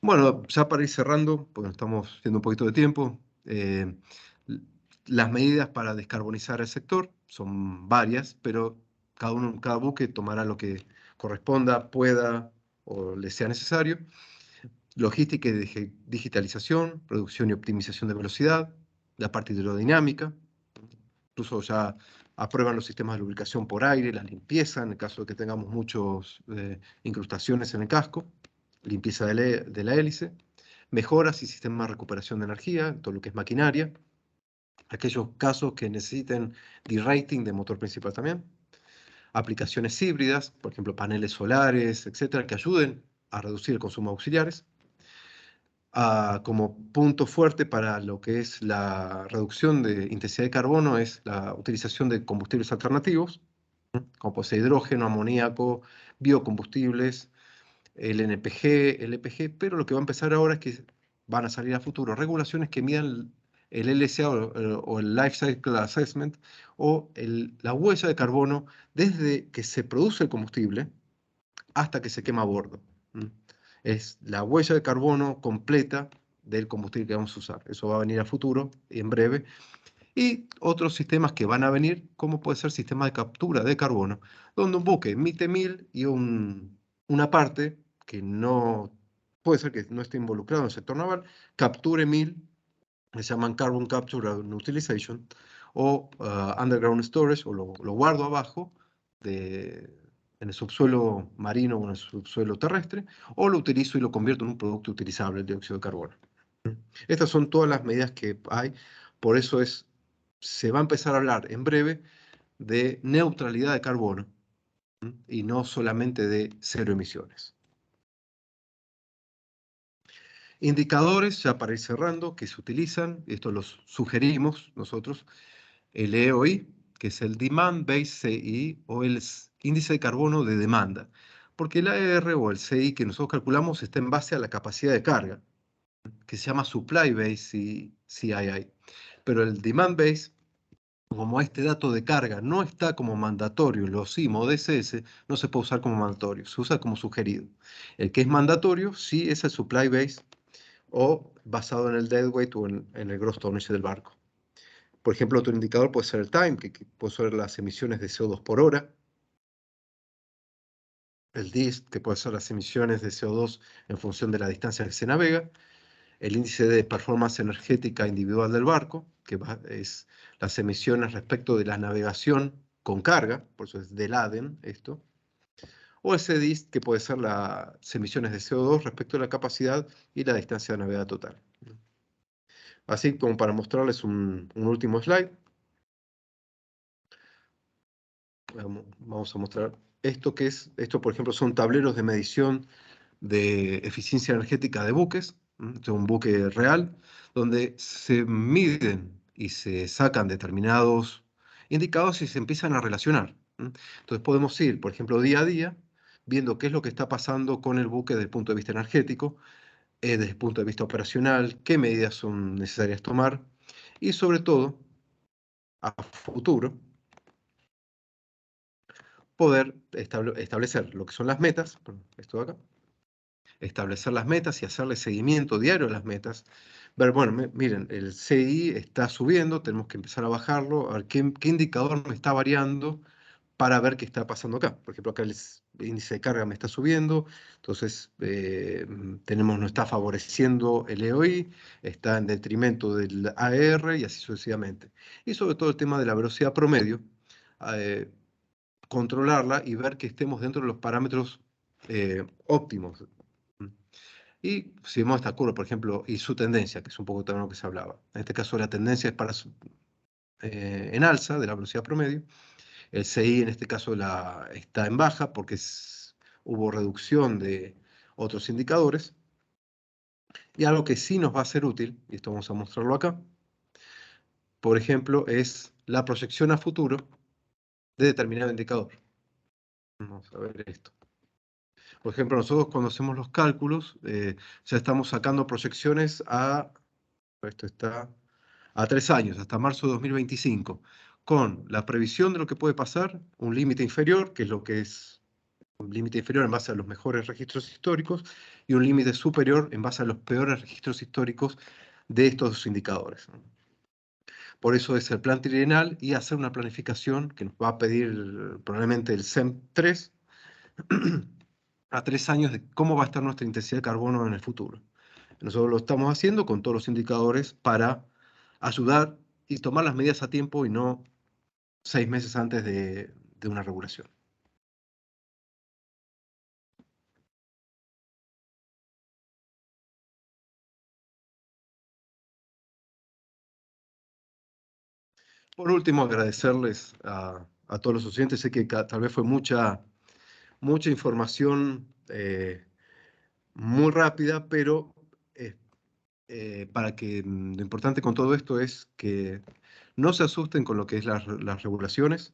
Bueno, ya para ir cerrando, porque estamos teniendo un poquito de tiempo, las medidas para descarbonizar el sector son varias, pero cada buque tomará lo que corresponda, pueda o le sea necesario. Logística y digitalización, reducción y optimización de velocidad, la parte hidrodinámica, incluso ya aprueban los sistemas de lubricación por aire, la limpieza, en el caso de que tengamos muchas incrustaciones en el casco, limpieza de la hélice, mejoras y sistemas de recuperación de energía, todo lo que es maquinaria, aquellos casos que necesiten de-rating de motor principal también, aplicaciones híbridas, por ejemplo paneles solares, etcétera, que ayuden a reducir el consumo de auxiliares. Como punto fuerte para lo que es la reducción de intensidad de carbono es la utilización de combustibles alternativos, como puede ser hidrógeno, amoníaco, biocombustibles, el NPG, LPG, pero lo que va a empezar ahora es que van a salir a futuro regulaciones que midan el LCA o el Life Cycle Assessment, o la huella de carbono desde que se produce el combustible hasta que se quema a bordo. Es la huella de carbono completa del combustible que vamos a usar. Eso va a venir a futuro, en breve. Y otros sistemas que van a venir, como puede ser sistema de captura de carbono, donde un buque emite 1000 y una parte que no puede ser que no esté involucrado en el sector naval, capture 1000, que se llaman Carbon Capture and Utilization, o Underground Storage, o lo guardo abajo en el subsuelo marino o en el subsuelo terrestre, o lo utilizo y lo convierto en un producto utilizable, el dióxido de carbono. Estas son todas las medidas que hay, por eso se va a empezar a hablar en breve de neutralidad de carbono y no solamente de cero emisiones. Indicadores, ya para ir cerrando, que se utilizan, esto los sugerimos nosotros, el EOI, que es el Demand Based CI o el índice de carbono de demanda, porque el AER o el CI que nosotros calculamos está en base a la capacidad de carga, que se llama Supply Based CII, pero el Demand Based, como este dato de carga no está como mandatorio en los CIM o DCS, no se puede usar como mandatorio, se usa como sugerido. El que es mandatorio sí es el Supply Based o basado en el deadweight o en el gross tonnage del barco. Por ejemplo, otro indicador puede ser el time, que puede ser las emisiones de CO2 por hora. El DIST, que puede ser las emisiones de CO2 en función de la distancia que se navega. El índice de performance energética individual del barco, que es las emisiones respecto de la navegación con carga, por eso es del ADEN esto. O ese DIST, que puede ser las emisiones de CO2 respecto de la capacidad y la distancia de navegada total. Así como para mostrarles un último slide. Vamos a mostrar esto que es, por ejemplo, son tableros de medición de eficiencia energética de buques, de un buque real, donde se miden y se sacan determinados indicadores y se empiezan a relacionar. Entonces podemos ir, por ejemplo, día a día, viendo qué es lo que está pasando con el buque desde el punto de vista energético, desde el punto de vista operacional, qué medidas son necesarias tomar, y sobre todo, a futuro, poder establecer lo que son las metas, esto de acá, establecer las metas y hacerle seguimiento diario a las metas, ver, bueno, miren, el CI está subiendo, tenemos que empezar a bajarlo, a ver qué indicador me está variando para ver qué está pasando acá. Por ejemplo, acá el índice de carga me está subiendo, entonces no está favoreciendo el EOI, está en detrimento del AR y así sucesivamente. Y sobre todo el tema de la velocidad promedio, controlarla y ver que estemos dentro de los parámetros óptimos. Y si vemos esta curva, por ejemplo, y su tendencia, que es un poco también lo que se hablaba. En este caso la tendencia es en alza de la velocidad promedio. El CI en este caso está en baja porque hubo reducción de otros indicadores. Y algo que sí nos va a ser útil, y esto vamos a mostrarlo acá, por ejemplo, es la proyección a futuro de determinado indicador. Vamos a ver esto. Por ejemplo, nosotros cuando hacemos los cálculos, ya estamos sacando proyecciones esto está a 3 años, hasta marzo de 2025, con la previsión de lo que puede pasar, un límite inferior, que es lo que es un límite inferior en base a los mejores registros históricos, y un límite superior en base a los peores registros históricos de estos indicadores. Por eso es el plan trienal y hacer una planificación que nos va a pedir probablemente el CEM 3, a 3 años de cómo va a estar nuestra intensidad de carbono en el futuro. Nosotros lo estamos haciendo con todos los indicadores para ayudar y tomar las medidas a tiempo y no 6 meses antes de una regulación. Por último, agradecerles a todos los oyentes. Sé que tal vez fue mucha información muy rápida, pero para que lo importante con todo esto es que no se asusten con lo que es las regulaciones,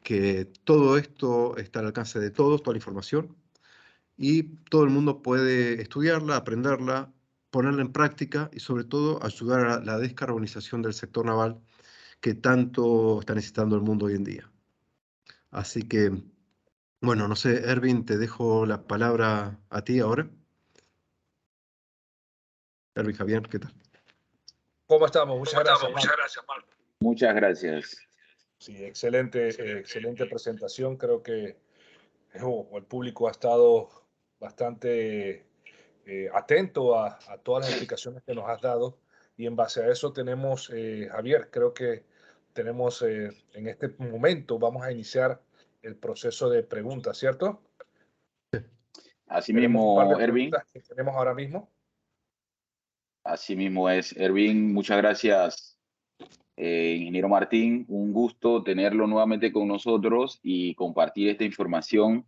que todo esto está al alcance de todos, toda la información, y todo el mundo puede estudiarla, aprenderla, ponerla en práctica y sobre todo ayudar a la descarbonización del sector naval que tanto está necesitando el mundo hoy en día. Así que, bueno, no sé, Erwin, te dejo la palabra a ti ahora. Erwin Javier, ¿qué tal? ¿Cómo estamos? Muchas gracias, Marco. Muchas gracias. Sí, excelente presentación. Creo que el público ha estado bastante atento a todas las explicaciones que nos has dado y en base a eso tenemos, Javier, creo que tenemos en este momento, vamos a iniciar el proceso de preguntas, ¿cierto? Así Tenemos un par de mismo, Erwin. preguntas que tenemos ahora mismo. Así mismo es, Erwin. Muchas gracias, ingeniero Martín. Un gusto tenerlo nuevamente con nosotros y compartir esta información.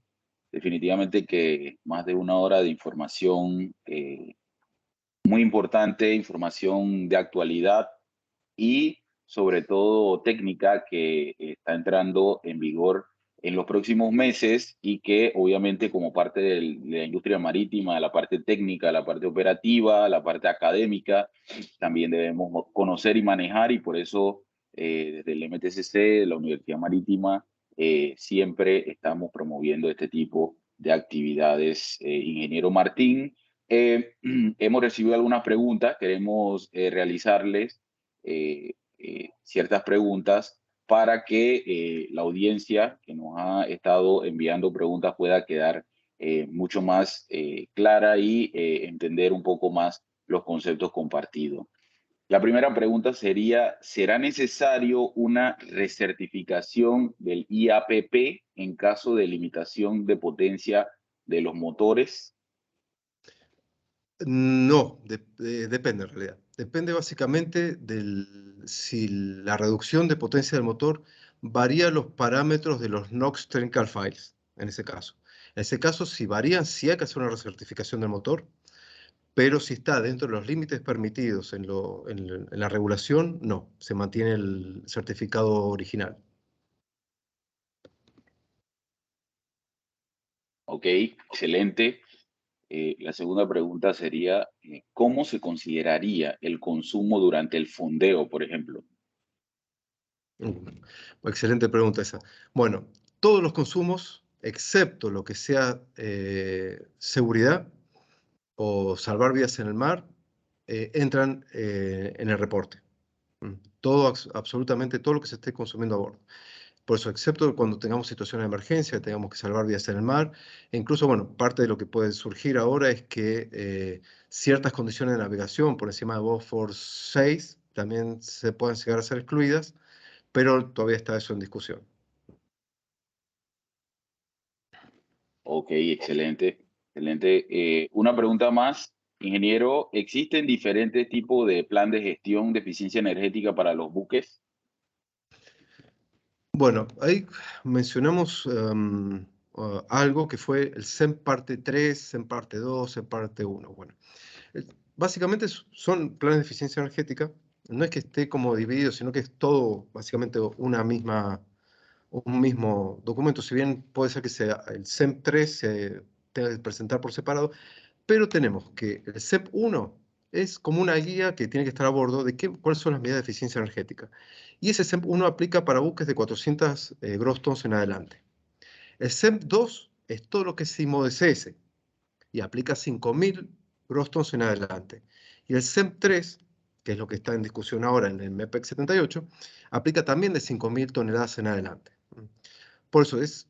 Definitivamente que más de una hora de información muy importante, información de actualidad y sobre todo técnica que está entrando en vigor en los próximos meses y que obviamente como parte de la industria marítima, la parte técnica, la parte operativa, la parte académica, también debemos conocer y manejar y por eso desde el MTCC, la Universidad Marítima, siempre estamos promoviendo este tipo de actividades. Ingeniero Martín, hemos recibido algunas preguntas, queremos realizarles ciertas preguntas para que la audiencia que nos ha estado enviando preguntas pueda quedar mucho más clara y entender un poco más los conceptos compartidos. La primera pregunta sería, ¿será necesario una recertificación del IAPP en caso de limitación de potencia de los motores? No, depende en realidad. Depende básicamente si la reducción de potencia del motor varía los parámetros de los NOx Technical Files, en ese caso. En ese caso, si varían, sí hay que hacer una recertificación del motor, pero si está dentro de los límites permitidos en la regulación, no, se mantiene el certificado original. Ok, excelente. La segunda pregunta sería, ¿cómo se consideraría el consumo durante el fondeo, por ejemplo? Excelente pregunta esa. Bueno, todos los consumos, excepto lo que sea seguridad o salvar vidas en el mar, entran en el reporte. Absolutamente todo lo que se esté consumiendo a bordo. Por eso, excepto cuando tengamos situaciones de emergencia, tengamos que salvar vidas en el mar, e incluso, bueno, parte de lo que puede surgir ahora es que ciertas condiciones de navegación por encima de Bofors 6 también se pueden llegar a ser excluidas, pero todavía está eso en discusión. Ok, excelente, excelente. Una pregunta más, ingeniero, ¿existen diferentes tipos de plan de gestión de eficiencia energética para los buques? Bueno, ahí mencionamos algo que fue el SEM parte 3, SEM parte 2, SEM parte 1. Bueno, básicamente son planes de eficiencia energética. No es que esté como dividido, sino que es todo básicamente un mismo documento. Si bien puede ser que sea el SEM 3 se tenga que presentar por separado, pero tenemos que el SEP 1 es como una guía que tiene que estar a bordo de cuáles son las medidas de eficiencia energética. Y ese SEP 1 aplica para buques de 400 gross tons en adelante. El SEP 2 es todo lo que es IMO-DCS y aplica 5.000 gross tons en adelante. Y el SEP 3, que es lo que está en discusión ahora en el MEPEC 78, aplica también de 5.000 toneladas en adelante. Por eso es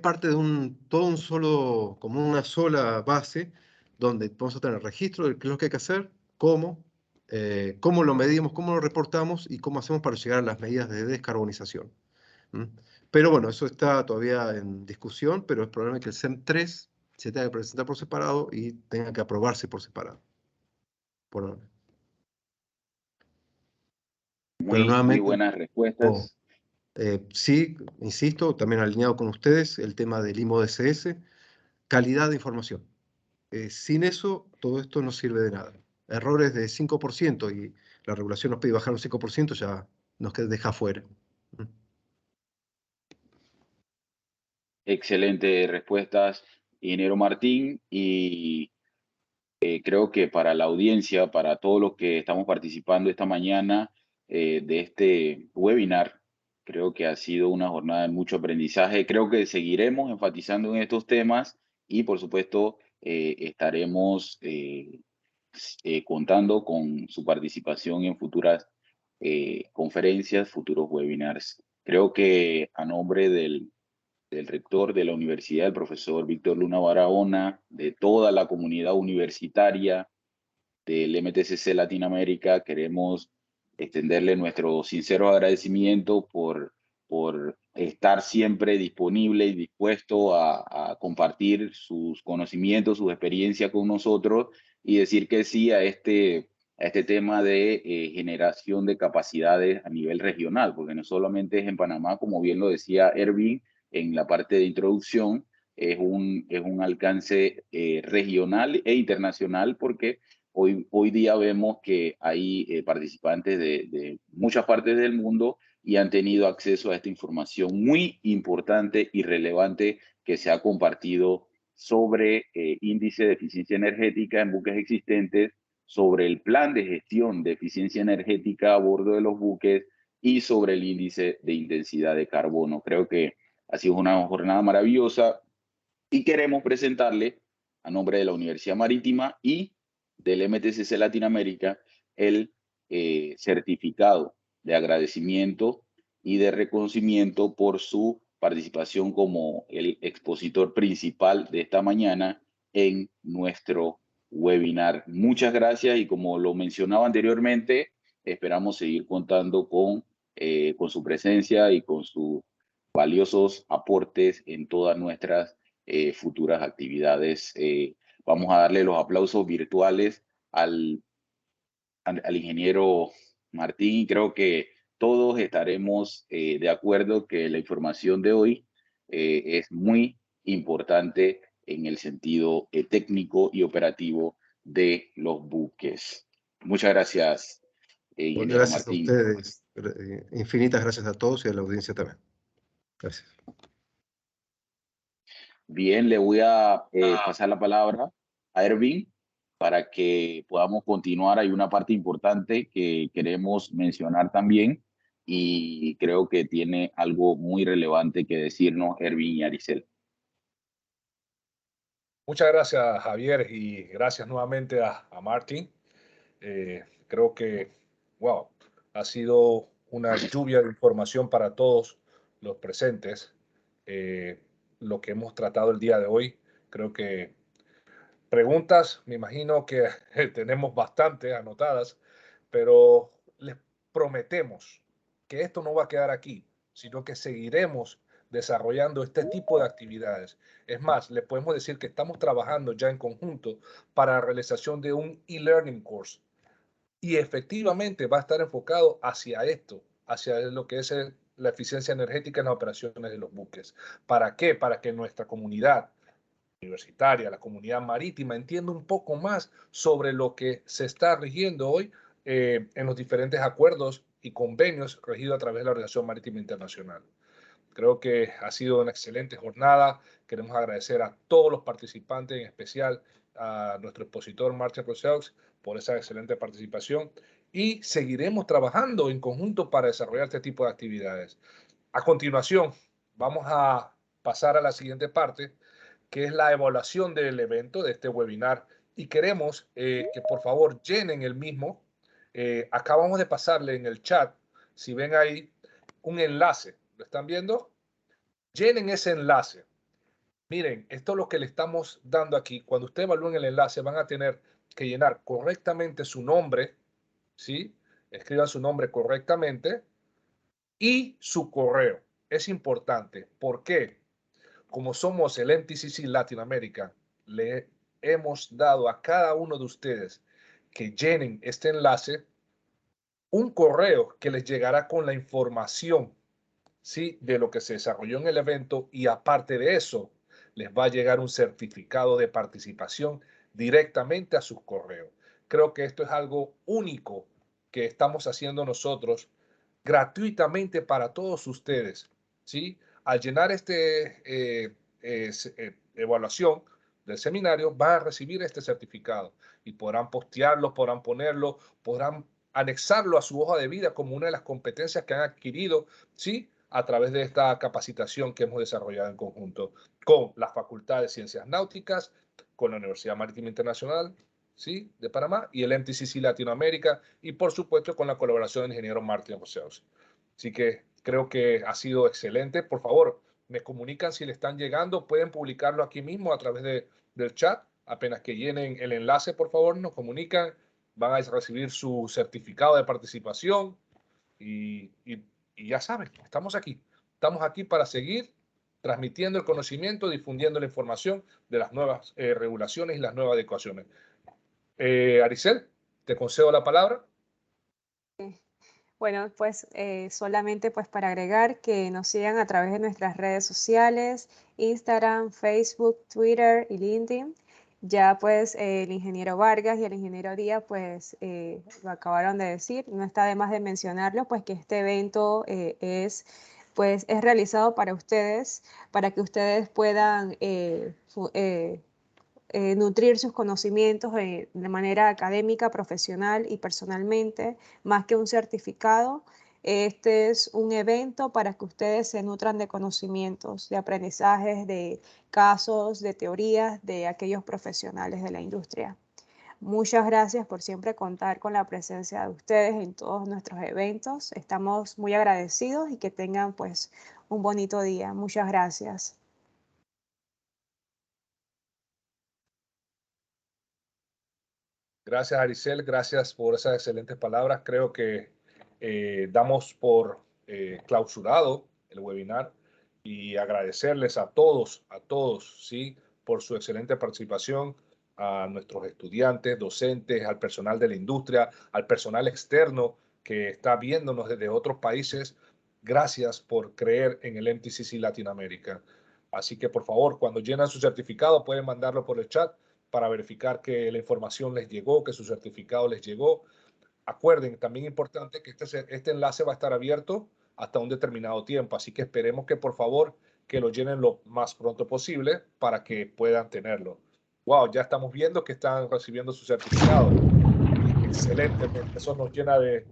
parte de todo un solo, como una sola base, donde vamos a tener registro de qué es lo que hay que hacer, cómo lo medimos, cómo lo reportamos y cómo hacemos para llegar a las medidas de descarbonización. Pero bueno, eso está todavía en discusión, pero es probable que el SEM 3 se tenga que presentar por separado y tenga que aprobarse por separado. Por ahora. Muy buenas respuestas. Sí, insisto, también alineado con ustedes, el tema del IMO-DCS, calidad de información. Sin eso, todo esto no sirve de nada. Errores de 5% y la regulación nos pide bajar un 5%, ya nos deja fuera. Excelente respuestas, ingeniero Martín. Y creo que para la audiencia, para todos los que estamos participando esta mañana de este webinar, creo que ha sido una jornada de mucho aprendizaje. Creo que seguiremos enfatizando en estos temas y, por supuesto, estaremos contando con su participación en futuras conferencias, futuros webinars. Creo que a nombre del rector de la universidad, el profesor Víctor Luna Barahona, de toda la comunidad universitaria del MTCC Latinoamérica, queremos extenderle nuestro sincero agradecimiento por estar siempre disponible y dispuesto a compartir sus conocimientos, sus experiencias con nosotros y decir que sí a este tema de generación de capacidades a nivel regional, porque no solamente es en Panamá, como bien lo decía Erwin en la parte de introducción, es un alcance regional e internacional, porque hoy día vemos que hay participantes de muchas partes del mundo y han tenido acceso a esta información muy importante y relevante que se ha compartido sobre índice de eficiencia energética en buques existentes, sobre el plan de gestión de eficiencia energética a bordo de los buques y sobre el índice de intensidad de carbono. Creo que ha sido una jornada maravillosa y queremos presentarle a nombre de la Universidad Marítima y del MTCC Latinoamérica el certificado de agradecimiento y de reconocimiento por su participación como el expositor principal de esta mañana en nuestro webinar. Muchas gracias y como lo mencionaba anteriormente, esperamos seguir contando con su presencia y con sus valiosos aportes en todas nuestras futuras actividades. Vamos a darle los aplausos virtuales al ingeniero Martín. Creo que todos estaremos de acuerdo que la información de hoy es muy importante en el sentido técnico y operativo de los buques. Muchas gracias, ingeniero Gracias Martín. a ustedes. Infinitas gracias a todos y a la audiencia también. Gracias. Bien, le voy a pasar la palabra a Erwin para que podamos continuar. Hay una parte importante que queremos mencionar también y creo que tiene algo muy relevante que decirnos Erwin y Aricel. Muchas gracias, Javier, y gracias nuevamente a Martín. Creo que, wow, ha sido una lluvia de información para todos los presentes. Lo que hemos tratado el día de hoy, creo que preguntas, me imagino que tenemos bastantes anotadas, pero les prometemos que esto no va a quedar aquí, sino que seguiremos desarrollando este tipo de actividades. Es más, les podemos decir que estamos trabajando ya en conjunto para la realización de un e-learning course y efectivamente va a estar enfocado hacia esto, hacia lo que es la eficiencia energética en las operaciones de los buques. ¿Para qué? Para que nuestra comunidad universitaria, la comunidad marítima, entienda un poco más sobre lo que se está rigiendo hoy en los diferentes acuerdos y convenios regidos a través de la Organización Marítima Internacional. Creo que ha sido una excelente jornada. Queremos agradecer a todos los participantes, en especial a nuestro expositor Martin Rosaux por esa excelente participación y seguiremos trabajando en conjunto para desarrollar este tipo de actividades. A continuación, vamos a pasar a la siguiente parte, que es la evaluación del evento, de este webinar, y queremos que por favor llenen el mismo. Acabamos de pasarle en el chat, si ven ahí, un enlace. ¿Lo están viendo? Llenen ese enlace. Miren, esto es lo que le estamos dando aquí. Cuando ustedes evalúen el enlace, van a tener que llenar correctamente su nombre, ¿sí? Escriban su nombre correctamente y su correo. Es importante. ¿Por qué? Como somos el MTCC Latinoamérica, le hemos dado a cada uno de ustedes que llenen este enlace un correo que les llegará con la información, ¿sí?, de lo que se desarrolló en el evento, y aparte de eso, les va a llegar un certificado de participación directamente a sus correos. Creo que esto es algo único que estamos haciendo nosotros gratuitamente para todos ustedes, ¿sí? Al llenar esta evaluación, del seminario van a recibir este certificado y podrán postearlo, podrán ponerlo, podrán anexarlo a su hoja de vida como una de las competencias que han adquirido, ¿sí?, a través de esta capacitación que hemos desarrollado en conjunto con la Facultad de Ciencias Náuticas, con la Universidad Marítima Internacional, ¿sí?, de Panamá, y el MTCC Latinoamérica, y por supuesto con la colaboración del ingeniero Martin Joseus. Así que creo que ha sido excelente. Por favor, me comunican si le están llegando, pueden publicarlo aquí mismo a través del chat. Apenas que llenen el enlace, por favor, nos comunican, van a recibir su certificado de participación y ya saben, estamos aquí para seguir transmitiendo el conocimiento, difundiendo la información de las nuevas regulaciones y las nuevas adecuaciones. Aricel, te concedo la palabra. Bueno, pues solamente pues para agregar que nos sigan a través de nuestras redes sociales, Instagram, Facebook, Twitter y LinkedIn. Ya pues el ingeniero Vargas y el ingeniero Díaz pues lo acabaron de decir, no está de más de mencionarlo, pues que este evento es realizado para ustedes, para que ustedes puedan nutrir sus conocimientos de manera académica, profesional y personalmente, más que un certificado. Este es un evento para que ustedes se nutran de conocimientos, de aprendizajes, de casos, de teorías de aquellos profesionales de la industria. Muchas gracias por siempre contar con la presencia de ustedes en todos nuestros eventos. Estamos muy agradecidos y que tengan pues un bonito día. Muchas gracias. Gracias, Aricel, gracias por esas excelentes palabras. Creo que damos por clausurado el webinar y agradecerles a todos, ¿sí?, por su excelente participación, a nuestros estudiantes, docentes, al personal de la industria, al personal externo que está viéndonos desde otros países. Gracias por creer en el MTCC Latinoamérica. Así que, por favor, cuando llenan su certificado, pueden mandarlo por el chat para verificar que la información les llegó, que su certificado les llegó. Acuerden, también importante que este enlace va a estar abierto hasta un determinado tiempo, así que esperemos que por favor que lo llenen lo más pronto posible para que puedan tenerlo. Wow, ya estamos viendo que están recibiendo su certificado. Excelentemente, eso nos llena de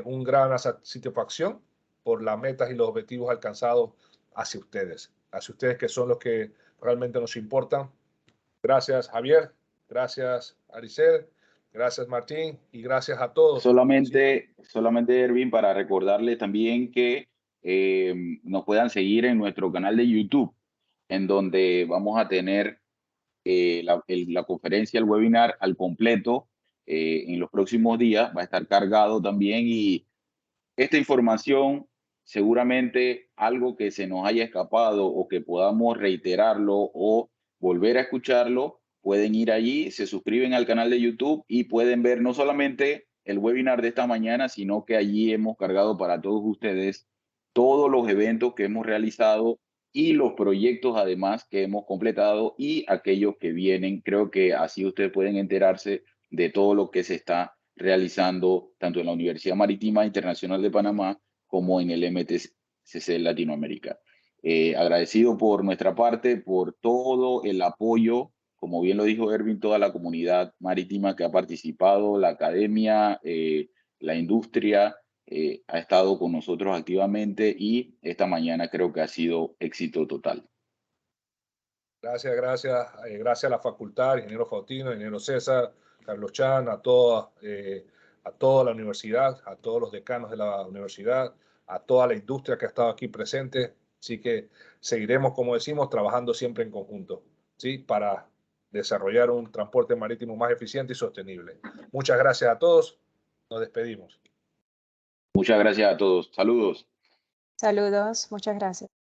un gran satisfacción por las metas y los objetivos alcanzados hacia ustedes que son los que realmente nos importan. Gracias, Javier. Gracias, Aricel. Gracias, Martín. Y gracias a todos. Solamente, Erwin, para recordarles también que nos puedan seguir en nuestro canal de YouTube, en donde vamos a tener la conferencia, el webinar al completo en los próximos días. Va a estar cargado también, y esta información, seguramente algo que se nos haya escapado o que podamos reiterarlo o volver a escucharlo, pueden ir allí, se suscriben al canal de YouTube y pueden ver no solamente el webinar de esta mañana, sino que allí hemos cargado para todos ustedes todos los eventos que hemos realizado y los proyectos además que hemos completado y aquellos que vienen. Creo que así ustedes pueden enterarse de todo lo que se está realizando tanto en la Universidad Marítima Internacional de Panamá como en el MTCC Latinoamérica. Agradecido por nuestra parte por todo el apoyo, como bien lo dijo Erwin, toda la comunidad marítima que ha participado, la academia, la industria, ha estado con nosotros activamente, y esta mañana creo que ha sido éxito total. Gracias, gracias a la facultad, ingeniero Faustino, ingeniero César, Carlos Chan, a toda la universidad, a todos los decanos de la universidad, a toda la industria que ha estado aquí presente. Así que seguiremos, como decimos, trabajando siempre en conjunto, ¿sí?, para desarrollar un transporte marítimo más eficiente y sostenible. Muchas gracias a todos. Nos despedimos. Muchas gracias a todos. Saludos. Saludos, muchas gracias.